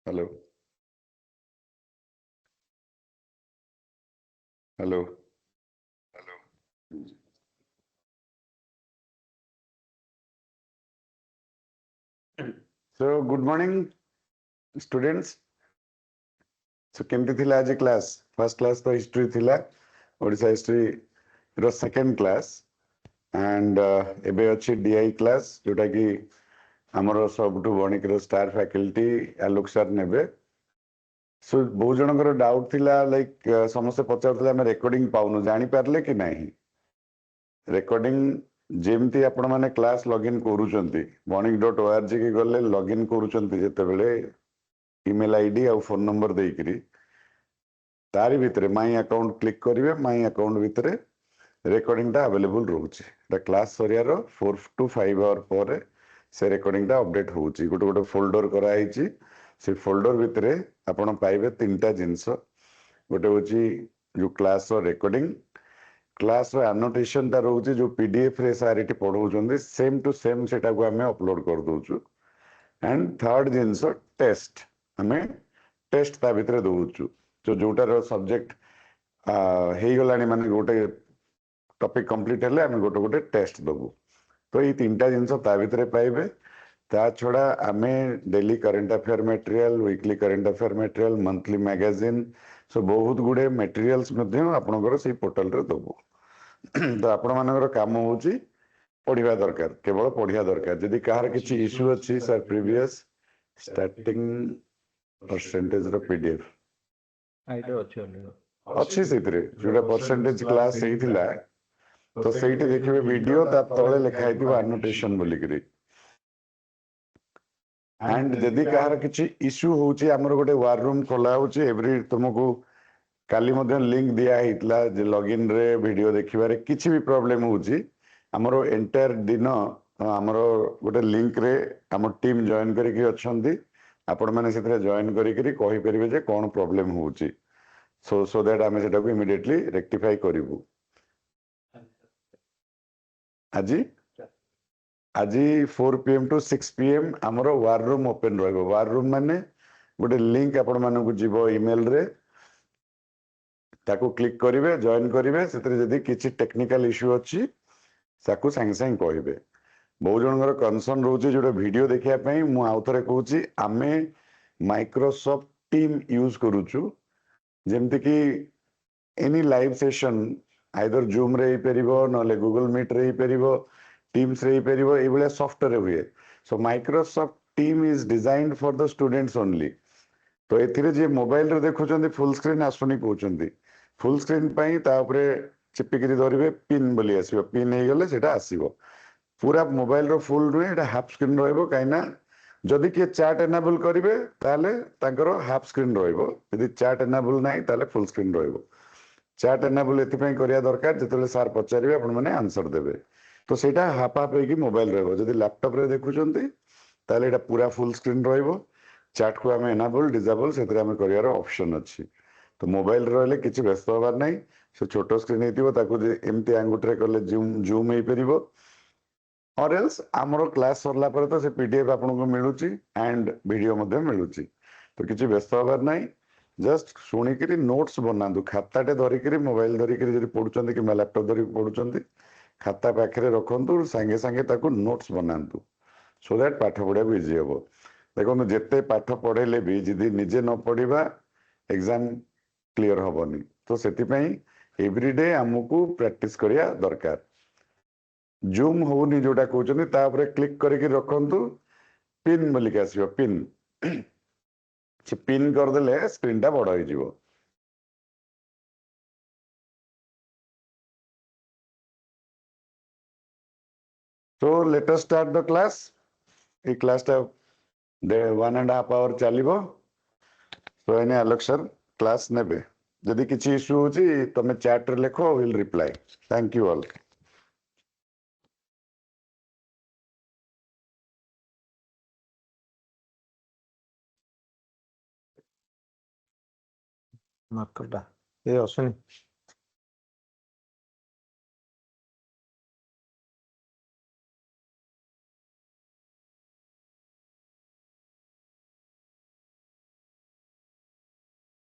Hello. Hello. So good morning students. So केमती थिला आज क्लास? फर्स्ट क्लास तो हिस्ट्री थिला, ओडिशा हिस्ट्री रो सेकंड क्लास एंड एबे अच्छी डीआई क्लास जोटा कि हमरो सबटू बणिक रो स्टार फैकल्टी आलोक सर नेबे। सो बहुत जनकर डाउट थिला लाइक समस्त पचारथिले हम रिकॉर्डिंग पाउनु, जानि पारले कि नहीं रेकर्डिंग जेमती आपण माने क्लास लॉगिन करूचंती bonic.org के गले लॉगिन करूचंती जेते बेले ईमेल आईडी और फोन नंबर देकरी तारी भितरे माई अकाउंट क्लिक करिवे। माई अकाउंट भितरे रेकर्डिंग टा अवेलेबल रहउची। द क्लास सरियार 4 to 5 आवर पर से रेकर्डिंग टा अपडेट होउची। गोटे गोटे फोल्डर करा आइची। से फोल्डर भितरे आपण पाइबे तीनटा जिंस। गोटे होची जो क्लास रो रेकर्डिंग, क्लास रो एनोटेशन ता रहउची जो पीडीएफ रे सारिटी पढौचंदी सेम टू सेम सेटा को हमें अपलोड कर दोचु। एंड थर्ड जिंस टेस्ट, हमें टेस्ट ता भितरे दोचु जो जोटार सब्जेक्ट हे गलानी माने गोटे टॉपिक कंप्लीट हेले हमें गोटे गोटे टेस्ट दबु। तो ये तीनटा जिंस ता भितरे पाइबे। ता छड़ा हमें daily current affair material, weekly current affair material, monthly magazine, so बहुत गुडे मटेरियल्स मध्ये आपनकर से पोर्टल रे दबु। तो आपण मानकर काम होची पढ़िया दरकार, केवल पढ़िया दरकार। जदि कहार किछि इश्यू अछि सर प्रीवियस स्टार्टिंग परसेंटेज रो पीडीएफ आइडिया अच्छी होनी अच्छी सेतरे जोटा परसेंटेज क्लास सही थिला तो सेठी देखिबे वीडियो ता तळे लिखा हेतिबो एनोटेशन बोली करी। एंड जदि कहार किछि इश्यू होची हमर गोटे वार रूम खोला होची एवरी तुमको काली मध्य लिंक दिया हितला जे लॉगिन रे वीडियो देखिबारे किछि भी प्रॉब्लम होची हमरो एंटायर दिन हमरो गोटे लिंक रे हम टीम जॉइन करिकि अछंती। आपण माने सेतरे जॉइन करिकि कहि परिबे जे कोन प्रॉब्लम होची, सो दैट हमें सेटा को इमीडिएटली रेक्टिफाई करिवु। आज 4 PM to 6 PM हमरो वार रूम ओपन रहबो। वार रूम माने गोटे लिंक आपण माने को जीवो ईमेल रे, ताको क्लिक करिवे, जॉइन करिवे। सेतरे जदि किछि टेक्निकल इश्यू अछि साकु संग संग कहिबे। बहुत जनकर कंसर्न रहउची जोटा वीडियो देखिया पई मु आउथरे कहूची आमे माइक्रोसॉफ्ट टीम यूज करूछु, जेमति कि any live session either zoom रे परिबो नले गूगल मीट रे परिबो, टीम्स रे परिबो, ए बले सॉफ्टवेयर हुए। सो Microsoft team is designed for the students only. तो एथिरे जे मोबाइल रे देखुचंदी फुल स्क्रीन आसुनी कहउचंदी, फुल स्क्रीन पई ता ऊपरे चिपिकरी धरिबे पिन बोली आसीबो, पिन हे गले सेटा आसीबो। पूरा मोबाइल रो फुल नुहे, एटा हाफ स्क्रीन रहइबो। काइना जदि के चैट एनेबल करिवे ताले तांकर हाफ स्क्रीन रहइबो, यदि चैट एनेबल नाही ताले फुल स्क्रीन रहइबो। चैट एनेबल एथि पई करिया दरकार जेतेले सर पचारिबे आपण माने आंसर देबे। तो सेटा हाफ हाफ हेकी मोबाइल रहइबो। जदि लैपटॉप रे देखुचंती ताले एटा पूरा फुल स्क्रीन रहइबो। चैट को हमें एनेबल डिसेबल सेतरे हमें करियार ऑप्शन अछि। तो मोबाइल रहले किछि व्यस्त होबार नाही। से छोटो स्क्रीन हेतिबो ताकू एमती आंगुठरे करले जूम हे परिबो। और एल्स आमरो क्लास सरला पर तो से पीडीएफ आपन को मिलुची एंड वीडियो मध्ये मिलुची। तो किछि व्यस्त होबार नाही, जस्ट सुनी करी नोट्स बनांदु। खाताटे धरि करी मोबाइल धरि करी जदि पढुचंदी कि लैपटॉप धरि पढुचंदी, खाता पाखरे रखंतु, संगे संगे ताकू नोट्स बनांदु, सो दैट पाठ पढ़ा को इजी हो। देखो जेते पाठ पढ़ेले भी जदि निजे न पढ़िबा एग्जाम क्लियर हबनी। तो सेति पई एवरीडे हमकू प्रैक्टिस करिया दरकार। जूम होनी जोटा कहउचंदी ता ऊपर क्लिक करके रखंतु, पिन बोलिक आसीबो, पिन से पिन कर देले स्क्रीन टा बड़ हो जिवो। So let us start the class. A class टा 1.5 आवर चलिबो। तो एने आलोक सर क्लास नेबे। जदि किछि इश्यू होची तमे चैट रे लिखो, will reply. Thank you all. मार्करटा ए Ashwini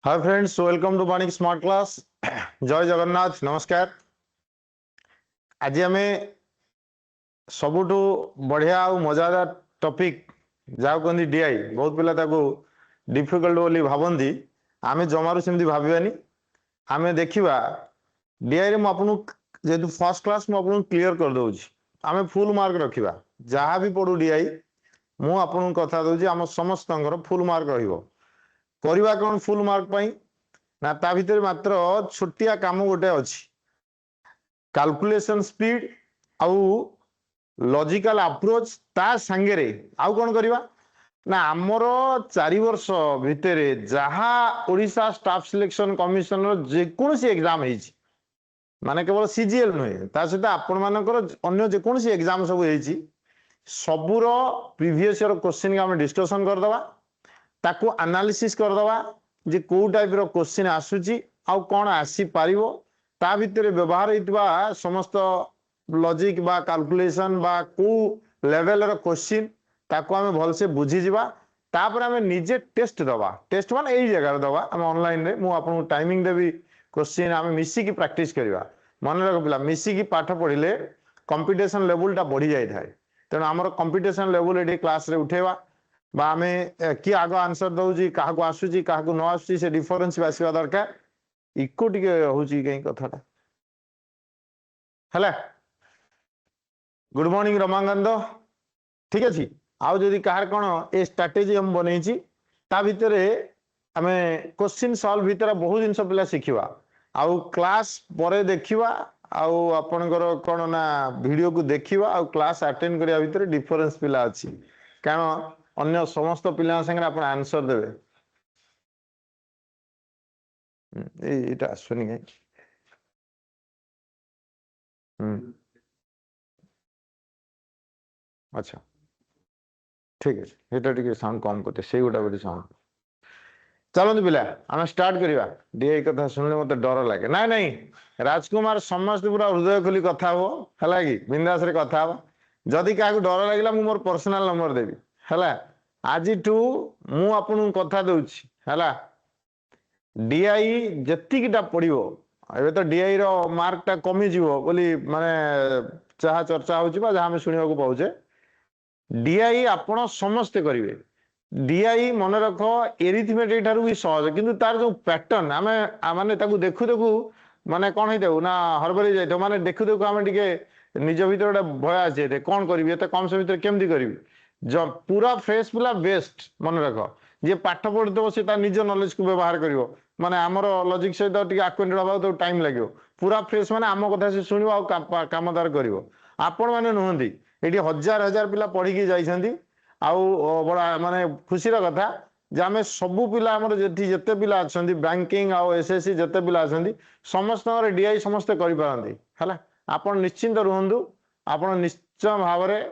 hi friends, welcome to Banik smart class. जय जगन्नाथ, नमस्कार। आज आम सबुठु बढ़िया और मजादार टॉपिक जहाँ कहते डीआई, बहुत पिला डिफिकल्ट बोली भावती, आम जमारू सेमती भावानी। आम देखा डीआई रे जेहेतु फर्स्ट क्लास मुझे क्लीयर कर दूसरी, आम फुल मार्क रखा जहाँ भी पढ़ू डीआई मुझे कथा दूसरी आम समस्त फुल मार्क रहा कौन फुल मार्क पाई ना ता भीतर मात्र छोटिया काम गोटे अच्छी कैलकुलेशन स्पीड आउ लॉजिकल अप्रोच ता सांगे आउ कौन करवा ना आमर 4 वर्ष भितर जहा ओडिशा स्टाफ सिलेक्शन कमिशन जेकोसी एग्जाम होती माने केवल सीजीएल नुहे ता सहित आपण मानकर अन्य जेकोसी एग्जाम सब होती सबूर प्रीवियस ईयर क्वेश्चन के आम डिस्कशन करदवा ताकू एनालिसिस करदवा जे को टाइप रो क्वेश्चन आसुची आउ कौन आसी पारिबो ता भितर व्यवहार होइतबा समस्त लॉजिक बा कैलकुलेशन बा को लेवल रो क्वेश्चन ताको आमे भल से बुझी जिबा तापर आमे निजे टेस्ट दवा। टेस्ट माने एई जगह रे दवा आमे ऑनलाइन रे मु आपन टाइमिंग देबी क्वेश्चन आमे मिसी की प्रैक्टिस करबा। मन रख पिला मिसी की पाठ पढिले कंपटीशन लेवल टा बढ़ी जाय थाए तेन हमर कंपटीशन लेवल एडी क्लास रे उठेबा बा आमे कि आगो आंसर दउजी काहाको आसुची काहाको न आसुची से डिफरेंस आसीबा दरकार। इको टिके होउची कहीं कथाटा हला। गुड मॉर्निंग रमाकांत, ठीक अछि। आउ जदि कहार कोन ए स्ट्रेटजी हम बनेछि ता भितरे आमे क्वेश्चन सॉल्व भितर बहुत जिंस पिला सिखिबा आउ क्लास परे देखिबा आउ आपनकर कोन ना वीडियो को देखिबा आउ क्लास अटेंड करिया भितर डिफरेंस पिला अछि कारण अन्य समस्त पिला संगे अपन आंसर देबे। एटा आसुनी काई अच्छा ठीक है एटा टिके साउंड कम करते से गोटा गोटे साउंड। चलते पिला आम स्टार्ट करवा डीआई कथा सुनले मत डर लगे ना नहीं राजकुमार समस्त पूरा हृदय खोली कथा हो है कि बिंदास रे कथा हो जदि क्या डर लगे मुझे मोर पर्सनाल नंबर देवी है आज मु आपन कथा दूची है डीआई जेतिकीटा पड़ो एबे तो डीआई रो मार्क टा कमी जीवो बोली माने जहाँ चर्चा होची बा जहाँ शुणा पाचे डीआई आपण समस्ते करेंगे। डीआई मन रख एरिथमेटिक ठारू भी सहज किंतु तार जो पैटर्न आमे माने ताकू देखु देखु माने कौन होइताउ ना हरबरी जाइतो माने देखु देखु आमे टिके निज भीतर गोटे भय आसे कौन करी एत कम समय भितर केमती करी पूरा फ्रेश पिला बेस्ट मन रख जे पाठ पढ़िथो से निज नॉलेज को व्यवहार करिवो माने आमर लॉजिक सहित टिके एक्वेंटेड हबा तो टाइम लागिवो पूरा फ्रेश माने आम कथा से सुनिवो आ कामदार करिवो आपण माने नुहंती एठी हजार हजार पिला पढ़ी जाइछंती आउ बड़ा माने खुशी कथा जे आमे सबु पिला हमर जेते पिला अछंती बैंकिंग आउ एसएससी जेते पिला अछंती समस्त डीआई समस्त करि पारंती हला। आपण निश्चिंत रहंतु आपण निश्चय भाव रे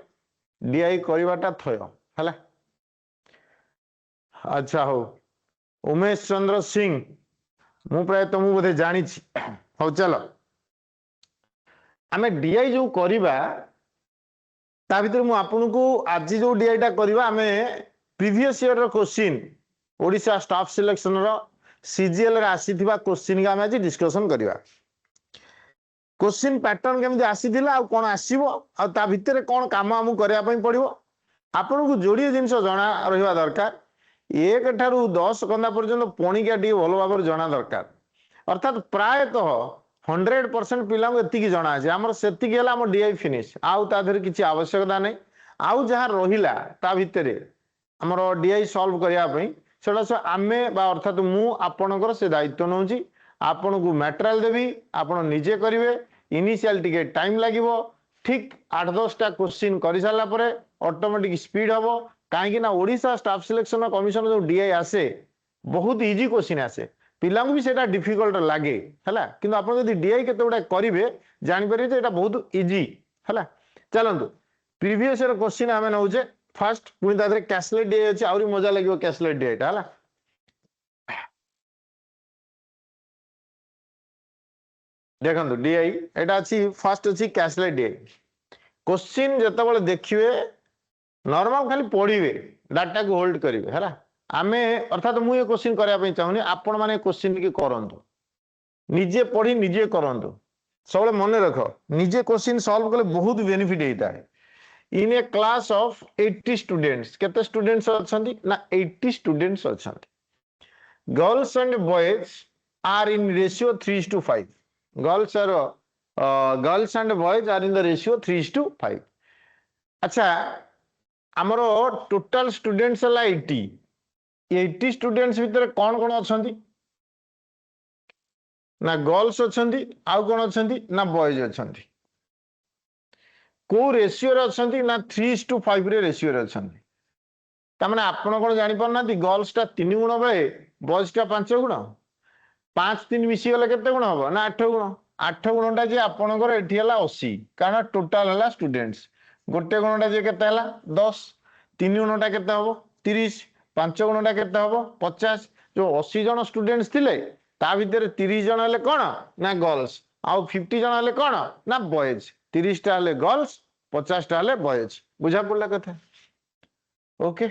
डीआई करिवाटा थय हला। अच्छा हो उमेश चंद्र सिंह मु प्राय तुमु बोधे जानी हो चलो आमे डीआई जो करिबा ता भीतर मु आपन को आज जो डीआईटा करबा आमे प्रीवियस ईयर रो क्वेश्चन ओडिशा स्टाफ सिलेक्शन रो सीजीएल रे आसीथिबा क्वेश्चन के आमे आज डिस्कशन करबा। क्वेश्चन पैटर्न केमि आसीथिला आ कोन आसीबो आ ता भीतर कोन काम हमु करया पई पड़िबो आपन को जोड़ी जिंस जणा रहिबा दरकार 1 ठारू 10 कंदा पर्यंत पणिका डी भलो भाबर जणा दरकार अर्थात प्रायतः 100% पिला एतिकी जना है आमर सेतिकी है आम डीआई फिनिश आउ ता देहरे किछि आवश्यकता नहीं आउ जहाँ रहिला ता भितरे आमर डीआई सॉल्व करिया पई सेटा से आमे बा अर्थात मु आपनकर से दायित्व नउची आपन को मटेरियल देबी आपन निजे करिवे इनिशियल टिके टाइम लागिवो ठीक 8-10 टा क्वेश्चन करि साला परे ऑटोमेटिक स्पीड हबो काहे ना ओडिशा स्टाफ सिलेक्शन कमिशन जो डीआई आसे बहुत इजी क्वेश्चन आसे पिला भी सेटा डिफिकल्ट लगे है कि आप डीआई केते गुडा करेंगे जापर ये बहुत इजी है। चलतु प्रीवियस ईयर क्वेश्चन आम नौचे फास्ट पुणी तादरे कैशलेट डीआई अच्छे आहरी मजा लगे कैशलेट डीआईटा है देखो डीआई एटा अच्छी फास्ट अच्छी कैशलेट डीआई क्वेश्चन जिते देखिए नॉर्मल खाली पढ़े डाटा को होल्ड करेंगे है आमे अर्थात मुझे क्वेश्चन करने चाहूनी आपण मैंने क्वेश्चन की करंतु निजे पढ़ी निजे करंतु सब मन रख निजे क्वेश्चन सॉल्व कले बहुत बेनिफिट होता है in a class of 80 students केते स्टूडेंट्स अछंती ना 80 स्टूडेंट्स अछंती girls and boys are in ratio 3:5 girls are girls and boys are in the ratio 3:5 अच्छा हमरो टोटल स्टूडेंट्स हला 80 स्टूडेंट्स भीतर कौन कौन अछंती ना गर्ल्स अछंती आउ कौन अछंती ना बॉयज अछंती को रेशियो रे अछंती ना 3:5 रे रेशियो रे अछंती तामाने आपण कोन जानि पारना गर्ल्स टा 3 गुण बेले बॉयज टा 5 गुण 5 3 मिसी गले केते गुण हबो ना 8 गुण 8 गुणटा जे आपणकर एठी हला 80 कारण टोटल हला स्टूडेंट्स गोटे गुणटा जे केते हला 10 3 गुणटा केते हबो 30 5 गुणटा केते हबो 50 जो 80 जन स्टूडेंट्स थिले ता भीतर 30 जन हले कोन ना गर्ल्स आउ 50 जन हले कोन ना बॉयज 30 टा हले गर्ल्स 50 टा हले बॉयज बुझा पड़ला कथा ओके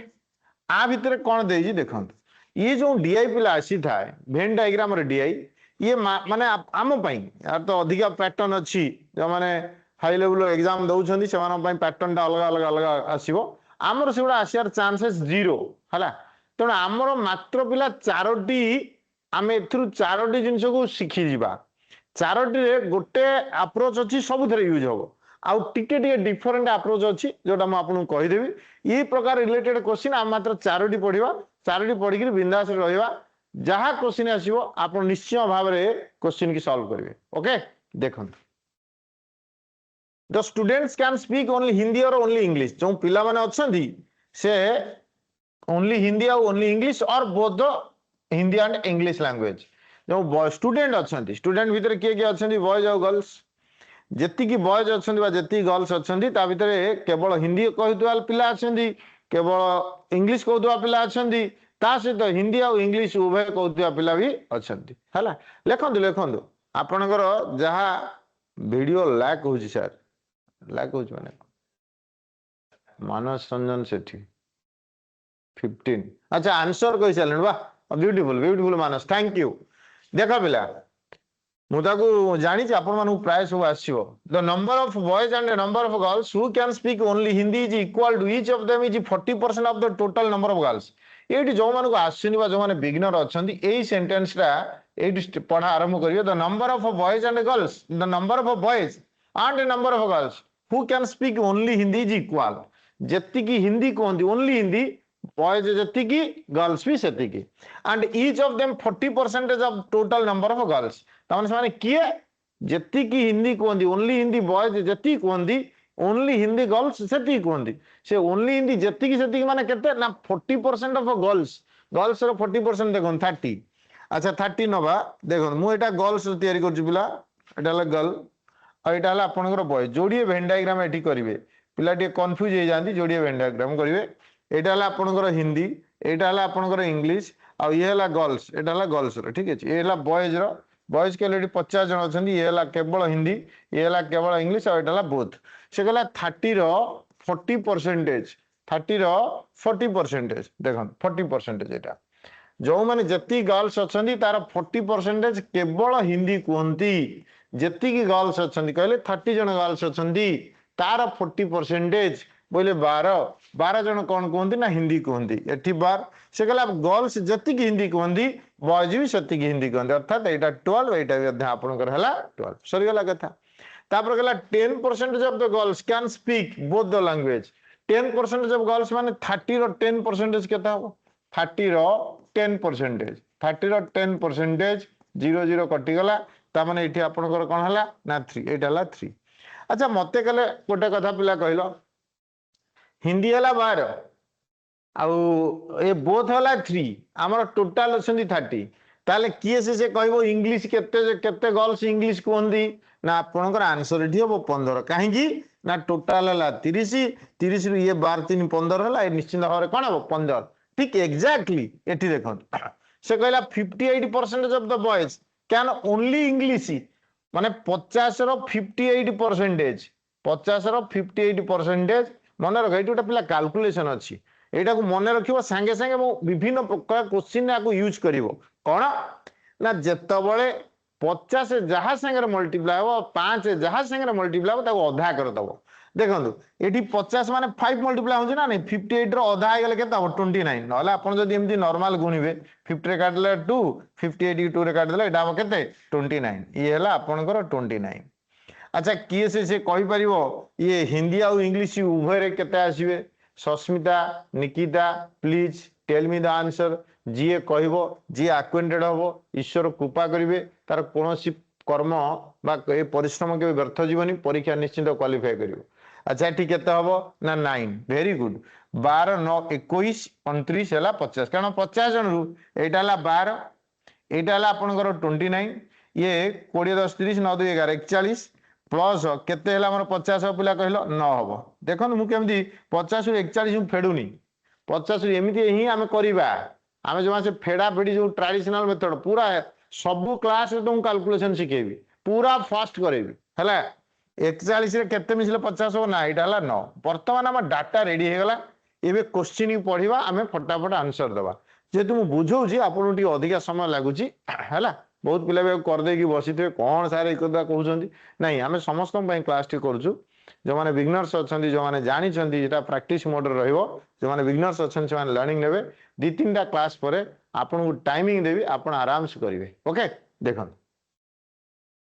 आ भीतर कौन देजी देखंतु ये जो डीआई पिला आसी थाए वेन डायग्राम रे डीआई ये माने आम पई यार तो अधिका पैटर्न अछि जो माने हाई लेवल एग्जाम दउछंदी से माने पई पैटर्न टा अलग अलग आसीबो हमर सेउडा आसियार चांसेस 0 हला तण हमर मात्र पिला चारोटी आमे एथरु चारोटी जिंस को सिखि जिबा चारोटी रे गोटे अप्रोच अछि सब थरे यूज होबो आउ टिके टिके डिफरेंट अप्रोच अछि जोटा म आपन कहि देबी ई प्रकार रिलेटेड क्वेश्चन हम मात्र चारोटी पढिबा चारोटी पढि के बिंदास रहिबा जहा क्वेश्चन आसीबो आपन निश्चय भाव रे क्वेश्चन की सॉल्व करिवे ओके देखन the students can speak only Hindi और ओनली इंग्लिश जो पिला माने अछंदी से ओनली हिंदी और ओनली इंग्लिश और both the Hindi and English language जो स्टूडेंट अछंदी स्टूडेंट भीतर के अछंदी बॉयज और गर्ल्स जेति की बॉयज अछंदी बा जेति गर्ल्स अछंदी ता भीतर केवल हिंदी कहतुवा पिला अछंदी केवल इंग्लिश कहतुवा पिला अछंदी ता सहित हिंदी और इंग्लिश उभय कहतुवा पिला भी अछंदी हला लेखंदु लेखंदु आपनकर जहा वीडियो लैक होची सर लैक होची माने मानस रंजन सेठी 15 अच्छा आंसर कहि चलन वाह beautiful beautiful Manas thank you देखा पिला मुदाको जानी आपण मानु प्राय सब आसीबो the number of boys and number of girls who can speak only Hindi is equal to each of them is 40% of the total number of girls एटी जो मानु को आसीनी बा जो माने बिगिनर अछंदी एई सेंटेंस रा एटी पढ़ा आरंभ करियो the number of boys and girls the number of boys and number of girls who can speak only Hindi is equal जेति की हिंदी कोंदी ओनली हिंदी बॉयज जेति की गर्ल्स भी सेति की and each of them 40% of total number of girls तमाने माने किए जेति की हिंदी कोंदी ओनली हिंदी बॉयज जेति कोंदी ओनली हिंदी गर्ल्स सेति कोंदी से ओनली हिंदी जेति की माने केते ना 40% ऑफ गर्ल्स गर्ल्स रो 40% देखन 30 अच्छा 30 नबा देखन मु एटा गर्ल्स तयारी करछु पिला एटा ला गर्ल आ एटा ला आपनकर बॉय जोडिए वेन डायग्राम एठी करिवे पिला टे कंफ्यूज हे जांदी जोडिए वेन डायग्राम करिवे एटा ला आपनकर हिंदी एटा ला आपनकर इंग्लिश आ ये ला गर्ल्स एटा ला गर्ल्स रो ठीक अछि ए ला बॉयज रो बॉयज के लेडी 50 जन अछंदी ये ला केवल हिंदी ये ला केवल इंग्लिश और एटा ला बोथ से गला 30 रो 40% 30 रो 40% देखन 40% एटा जो माने जति गर्ल्स अछंदी तार 40% केवल हिंदी कहंती जति की गर्ल्स अछंदी कहले 30 जन गर्ल्स अछंदी तार 40% बोले 12 जन कौन कहते ना हिंदी कहती एटी 12 से कहला गर्ल्स जति की हिंदी कहती बॉयज भी सती की हिंदी कहते अर्थात यहाँ 12 यहाँ आपंकर है 12 सरीगला कथा तापर कहला 10% of the girls can speak both the language 10% of girls माने 30 रो 10% केता हो 30 रो 10% 30 रो 10% 0 कटि गला ता माने एठी आपनकर कोन हला ना 3 एटा हला 3 अच्छा मते कहले गोटे कथा पिला कहलो हिंदी हला 12 आउ ए बोथ हला 3 हमर टोटल अछंदी 30 ताले किए से कहबो इंग्लिश केते केते गर्ल्स इंग्लिश कोंदी ना आपनकर आंसर एठी हो 15 काहे की ना टोटल हला 30 30 रु ये 12 3 15 हला ए निश्चित भाव कोन हो 15 ठीक एग्जैक्टली एठी देखन से कहला 58% of the boys can only English माने 50 रो 58% 50 रो 58% मन रख एठी गोटे पिला कैलकुलेशन अछि एटा को मन रखिबो संगे संगे मो विभिन्न प्रकार क्वेश्चन या को यूज करिवो कोन ना जेतबळे 50 जहाँ संगे मल्टीप्लाई हो 5 जहाँ संगे मल्टीप्लाई हो ताको अधा कर दबो देखंतु एठी 50 माने 5 मल्टीप्लाई होजे ना नहीं 58 रो अधा आइ गेले केता 29 नले आपण जदी एमती नॉर्मल गुणिबे 50 रे काटले 2 58 2 रे काट देले एटा केते 29 ये हला आपनकर 29 अच्छा किए से कहि परिवो ये हिंदी आ इंग्लिश उभय रे केते आसीबे Sasmita Nikita please tell me the answer जी कहबो जी एक्वेंटेड हबो ईश्वर कृपा करिवे तार कोनोसी कर्म बा परिश्रम के व्यर्थ जीवनी परीक्षा निश्चित क्वालिफाई करिवो अच्छा ठीक केते हबो ना 9 वेरी गुड 12 9 21 29 हला 50 कारण 50 जन रु एटा हला 12 एटा हला आपनकर 29 ये 20 10 30 9 2 11 41 प्लस केते हला हमर 50 पिला कहलो 9 हबो देखन मु केमदी 50 रु 41 मु फेडुनी 50 रु एमिति ही हम करिबा हम जो से फेडा फेडी जो ट्रेडिशनल मेथड पूरा सबु क्लास रे तुम कैलकुलेशन सिखेबी पूरा फास्ट करेबी हला 41 रे केते मिसले 50 हो ना एटा हला 9 वर्तमान हम डाटा रेडी हे गला एबे क्वेश्चन ही पढिबा हमें फटाफट आंसर देबा जे तुम बुझौ जी आपन टी अधिक समय लागुची हला बहुत पिला बे कर दे कि बसिथे कोन सारे एक कथा कहउछंती नहीं हमें समस्त पई क्लास टी करछु जो माने बिगनर्स अछंती जो माने जानि छंती जेटा प्रैक्टिस मोड रे रहइबो जो माने बिगनर्स अछन से माने लर्निंग नेबे दि तीनटा क्लास परे आपन को टाइमिंग देबी आपन आराम से करिवे ओके देखन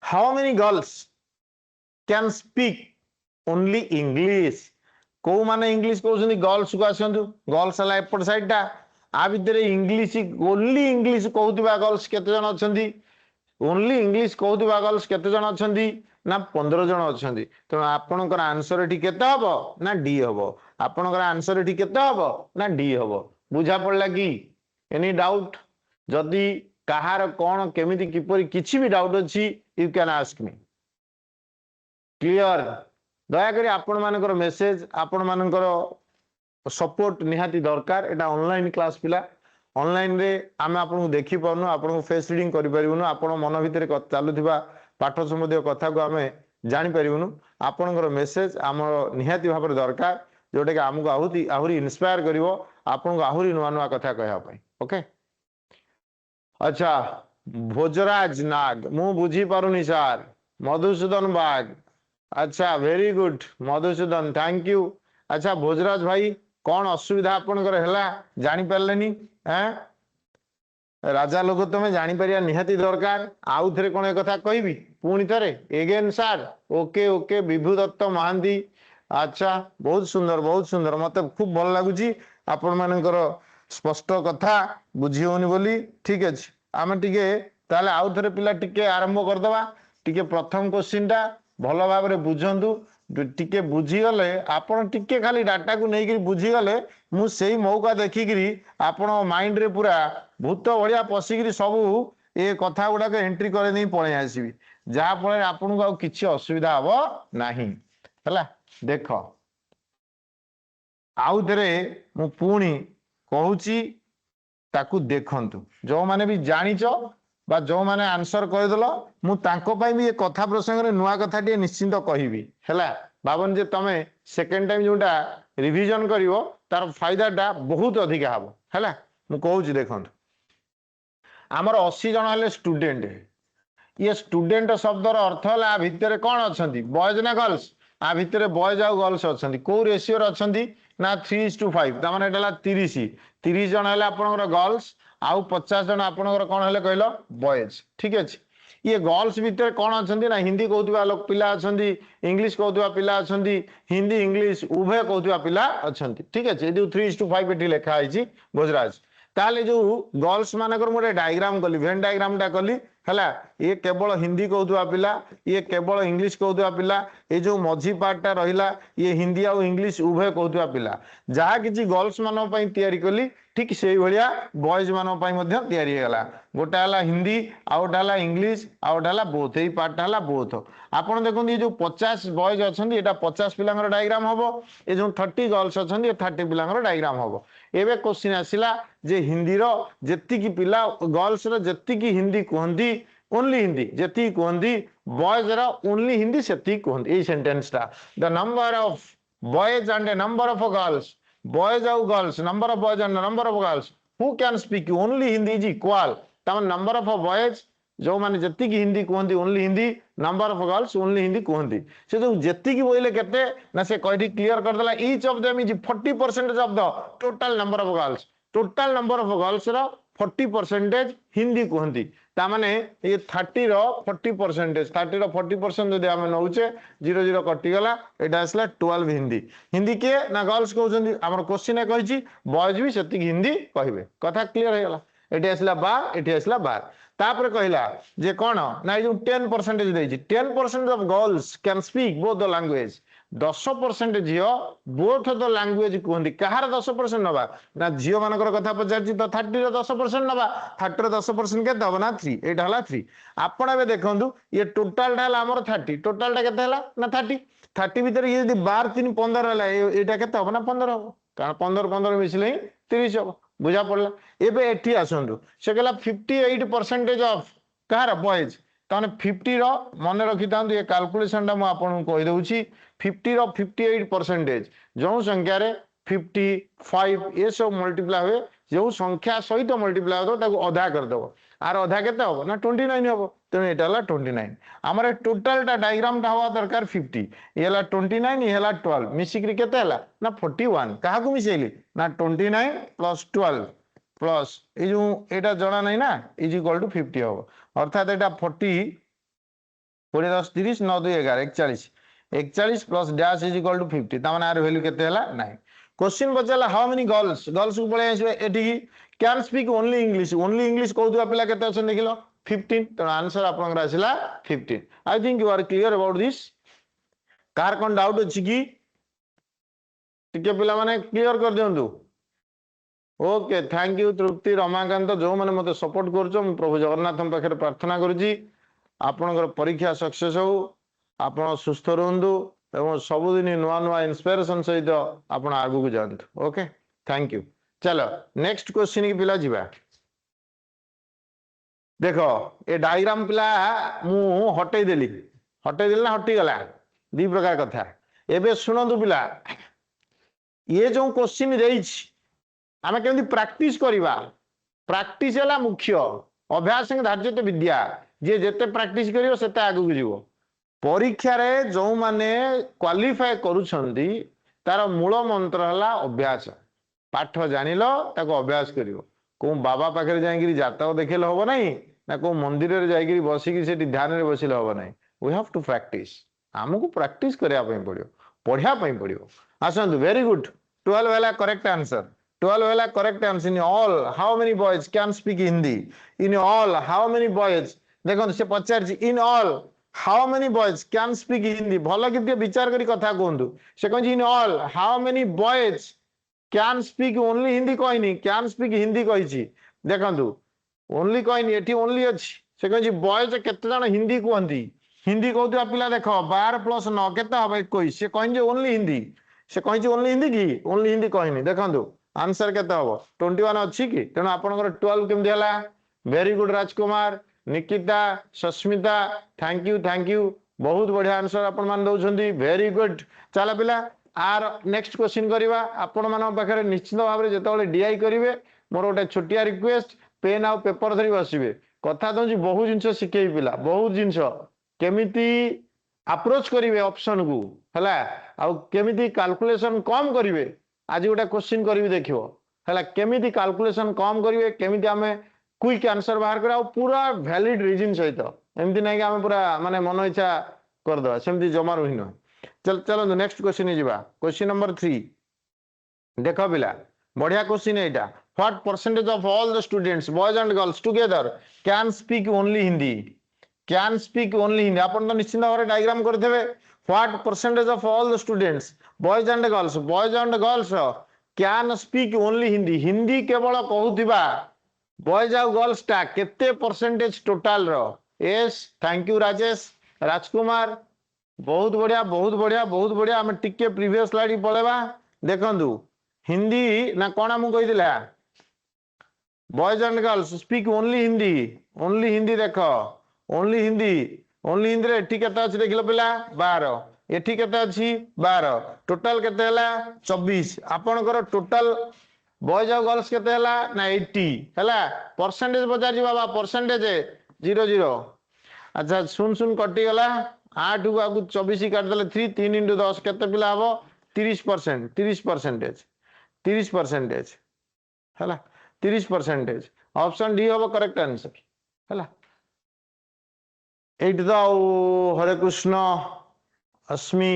how many girls can speak only English को माने इंग्लिश कहउछंती गर्ल्स को आसंतु गर्ल्स हला एपट साइड टा आ भीतर इंग्लिश ओनली इंग्लिश कहउतिबा गर्ल्स केते जन अछंती ओनली इंग्लिश कहउतिबा गर्ल्स केते जन अछंती ना 15 जन अछंती तो आपनकर आंसर एठी केते हबो ना डी हबो आपनकर आंसर एठी केते हबो ना डी हबो बुझा पड़ला कि एनी डाउट जदी कहार कोन केमिति किपरि किछि भी डाउट अछि you can ask me clear दया करी आपण मानकर मेसेज आपण मानकर सपोर्ट निहाती दरकार एटा ऑनलाइन क्लास पिला ऑनलाइन रे आमे आपन को देखि परनु आपन को फेस रीडिंग करि परिबनु आपन मन भितर चालुथिबा पाठ संबंधी कथा को आमे जानि परिबनु आपनकर मेसेज हमर निहाती भाबर दरकार जोटे कि हमको आहुरी इंस्पायर करिवो आपन को आहुरी नुआ नुआ कथा कहया पई ओके अच्छा भोजराज नाग मु बुझी पारुनी सर मधुसूदन बाग अच्छा very good Madhusudan thank you अच्छा भोजराज भाई कौन असुविधा आपनकर हैला जानि परलेनी हैं राजा लोग तमे जानि परिया निहाती दरकार आउ थरे कोन ए कथा कहबी पुनी थरे अगेन सर ओके ओके विभू दत्त महांती अच्छा बहुत सुंदर मते खूब भल लागुची आपण मानकर स्पष्ट कथा बुझी होनी बोली ठीक अछि आमे टिके ताले आउ थरे पिला टिके आरंभ कर दबा टिके प्रथम क्वेश्चन टा भलो भाव रे बुझंतु टिके बुझी गले आपण टिके खाली डाटा को नै कि बुझी गले मु सेही मौका देखि करी आपण माइंड रे पूरा भूत भलिया पसी करी सब ए कथा गुडा के एंट्री करे नै पळे आसीबी जा फळे आपण को किछि असुविधा हबो नाही हला देखो आउ थरे मु पुणी कहूची ताकू देखंतु जो माने भी जानिचो बा जो माने आंसर कर देलो मु तांको पई भी ए कथा प्रसंग रे नुआ कथा टे निश्चिंत कहिबी हैला बाबन जे तमे सेकंड टाइम जोटा रिवीजन करिवो तार फायदा टा बहुत अधिक हबो हैला मु कहूची देखंतु हमर 80 जन हले स्टूडेंट ये स्टूडेंट शब्द रो अर्थ हला भितरे कोन अछंती बॉयज ना गर्ल्स आ भितरे बॉयज आ गर्ल्स अछंती को रेशियो रे अछंती ना 3:5 ता माने एटाला 30 जन हले आपनकर गर्ल्स आउ 50 जन आपनकर कोन हले कहलो बॉयज ठीक अछि ये गर्ल्स भितर कोन अछंती ना हिंदी कहउतबा लोक पिला अछंती इंग्लिश कहउतबा पिला अछंती हिंदी इंग्लिश उभय कहउतबा पिला अछंती ठीक अछि ए 3:5 एठी लेखा आइची भोजराज ताले जो गर्ल्स मानकर मोटे डायग्राम कली वेन डायग्राम टा कली हला ये केवल हिंदी कहउतबा पिला ये केवल इंग्लिश कहउतबा पिला ए जो मझी पार्ट टा रहिला ये हिंदी आ इंग्लिश उभय कहउतबा पिला जहा किछि गर्ल्स मानो पई तयारी कली ठीक सेही भलिया बॉयज मानो पई मध्ये तयारी हेला गोटा हला हिंदी आ गोटा हला इंग्लिश आ गोटा हला बोथ एई पार्ट हला बोथ आपण देखुन ये जो 50 बॉयज अछंदी एटा 50 पिलांगर डायग्राम हबो ए जो 30 गर्ल्स अछंदी ए 30 पिलांगर डायग्राम हबो एबे क्वेश्चन आसिला जे हिंदी रो जेति की पिला गर्ल्स रो जेति की हिंदी कहंदी ओनली हिंदी जेति कहंदी बॉयज रो ओनली हिंदी सेति कहंदी ए सेंटेंस टा the number of boys and the number of girls boys आउ girls number of boys and number of girls who can speak only Hindi is equal तम नंबर ऑफ बॉयज जो माने जति की हिंदी कहती only Hindi number of girls only Hindi कहती से जो जति की बोले केते ना से कहि क्लियर कर देला each of them is 40% of the total number of girls total number of girls रो 40% हिंदी कहती तामाने ये 30 रो 40% 30 रो 40% जदि आमे नउचे 0 कटिगला एटा आसला 12 हिंदी हिंदी के ना गर्ल्स कहउछंदी हमर क्वेश्चन कहिछि बॉयज भी सेति हिंदी कहिबे कथा क्लियर हे गला एटी आसला 12 एटी आसला 12 तापर कहला जे कोन ना जो 10% देछि 10% of girls can speak both the language 10% झियो बोथ द लैंग्वेज कहंदी कहार 10% नबा ना झियो मानकर कथा पचारछि तो 30 रो 10% नबा 30 रो 10% के दबना 3 एटा हला 3 आपण एबे देखंतु ये टोटल ढाल हमर 30 टोटल टा केते हला ना 30 30 भीतर ये यदि 12 3 15 हला एटा केते हो ना 15 हो कारण 15 15 मिसले 30 हो बुझा पड़ला एबे एठी आसंतु से कहला 58% ऑफ कहार बॉयज ताने 50 रो मन रखि तांतु ये कैलकुलेशन टा म आपन को कहि दउछि 50 रो 58% जो संख्या रे 55 ये सब मल्टीप्लाई हुए जो संख्या सहित मल्टीप्लाई हो ताको आधा कर दबो आर आधा केते हो ना 29 हो तेन एटा हला 29 हमर टोटल टा डायग्राम टा हवा दरकार 50 ये हला 29 ये हला 12 मिसिकरी केते हला ना 41 काहा को मिसेली ना 29 प्लस 12 प्लस ए जो एटा जणा नै ना इज इक्वल टू 50 हो अर्थात एटा 40 20 10 30 9 2 11 41 41 plus dash is equal to 50 ता माने आर वैल्यू केते हला 9 क्वेश्चन बचला हाउ मेनी गर्ल्स गर्ल्स को पळे आइसे एठी कैन स्पीक ओनली इंग्लिश कहउवा पिला केते अछन देखिलो 15 तो आंसर आपन आसिला 15 I think you are clear about this कार कोन डाउट अछि की टिके पिला माने क्लियर कर दियंतु okay thank you Tripti Ramakant जो माने मते सपोर्ट करछो म प्रभु जगन्नाथ पाखे प्रार्थना करूची आपनकर परीक्षा सक्सेस हो आपण सुस्थ रहंतु एवं सबुदिन नुआ नुआ इंस्पिरेशन सहित आपण आगु को जानतु ओके थैंक यू चलो नेक्स्ट क्वेश्चन की पिला जीवा देखो ए डायग्राम पिला मु हटै देली ना हटी गला दी प्रकार कथा एबे सुनंतु पिला ये जो क्वेश्चन देइछ आमे केमि प्रैक्टिस करिवा प्रैक्टिस हला मुख्य अभ्यास धार्यते विद्या जे जेते प्रैक्टिस करियो सेते आगु को जीवो परीक्षा रे जो माने क्वालिफाई करूछंदी तार मूल मंत्र हला अभ्यास पाठ जानिलो ताको अभ्यास करियो को बाबा पाखे जाइगिरी जातक देखले होबो नहीं ना को मंदिर रे जाइगिरी बसिकी सेठी ध्यान रे बसिले होबो नहीं वी हैव टू प्रैक्टिस हमको प्रैक्टिस करिया पई पड़ियो पढ़िया पई पड़ियो आसंतु वेरी गुड 12 वाला करेक्ट आंसर 12 वाला correct answer in all how many boys can speak Hindi in all how many boys देखो से पचार in all how many boys can speak Hindi भलो कि विचार करी कथा कहंतु से कहछि in all how many boys can speak only Hindi कहनी कैन स्पीक हिंदी कहिछि देखंतु ओनली कहनी एठी ओनली अछि से कहछि बॉयज केते जण हिंदी कहंती हिंदी कहउतबा पिला देखो 12 प्लस 9 केते हबे 21 से कहन जे ओनली हिंदी से कहछि ओनली हिंदी की ओनली हिंदी कहनी देखंतु आंसर केते हबो 21 अछि की तेनो आपनकर 12 केम दिहला very good Rajkumar Nikita Sasmita thank you बहुत बढ़िया आंसर आपण मान दउछंदी वेरी गुड चला पिला आर नेक्स्ट क्वेश्चन करिवा आपण मान पाखरे निश्चित भाबरे जेतबेले डीआई करिवे मोर गोटे छोटिया रिक्वेस्ट पेन आ पेपर धरि बसिबे कथा दउछि बहुत जिंस सिखै पिला बहुत जिंस केमिति अप्रोच करिवे ऑप्शन को हला आ केमिति कैलकुलेशन कम करिवे आज गोटे क्वेश्चन करिवे देखिवो हला केमिति कैलकुलेशन कम करिवे केमिति हमें क्विक आंसर बाहर करा पूरा वैलिड रीजन सहित एमती नहीं कि आम पूरा माने मन इच्छा करदे सेमती जमा रही न चल चलो नेक्स्ट क्वेश्चन जीवा क्वेश्चन नंबर 3 देख पिला बढ़िया क्वेश्चन एटा what percentage of all the students boys and girls together can speak only Hindi can speak only Hindi आपण तो निश्चित भाव डायग्राम करथेबे what percentage of all the students boys and girls can speak only Hindi Hindi केवल कहूथिबा बॉयज आउ girls टा केते परसेंटेज टोटल रो yes thank you Rajesh Rajkumar बहुत बढ़िया हम टिके प्रीवियस स्लाइड पळेबा देखंतु हिंदी ना कोना मु कहिदिला boys and girls speak only Hindi देखो ओनली हिंदी रे ठीक केते अछि देखिलो पिला 12 एठी केते अछि 12 टोटल केते हला 24 आपनकर टोटल बॉयज और गर्ल्स केते हला ना 80 हला परसेंटेज बजार जी बाबा परसेंटेज 00 अच्छा सुन सुन कटि गला 8 को आगु 24 काट देले 3 3 into 10 केते पिला हबो 30% 30% 30% हला 30% ऑप्शन डी हबो करेक्ट आंसर हला एट द हरे कृष्ण अस्मि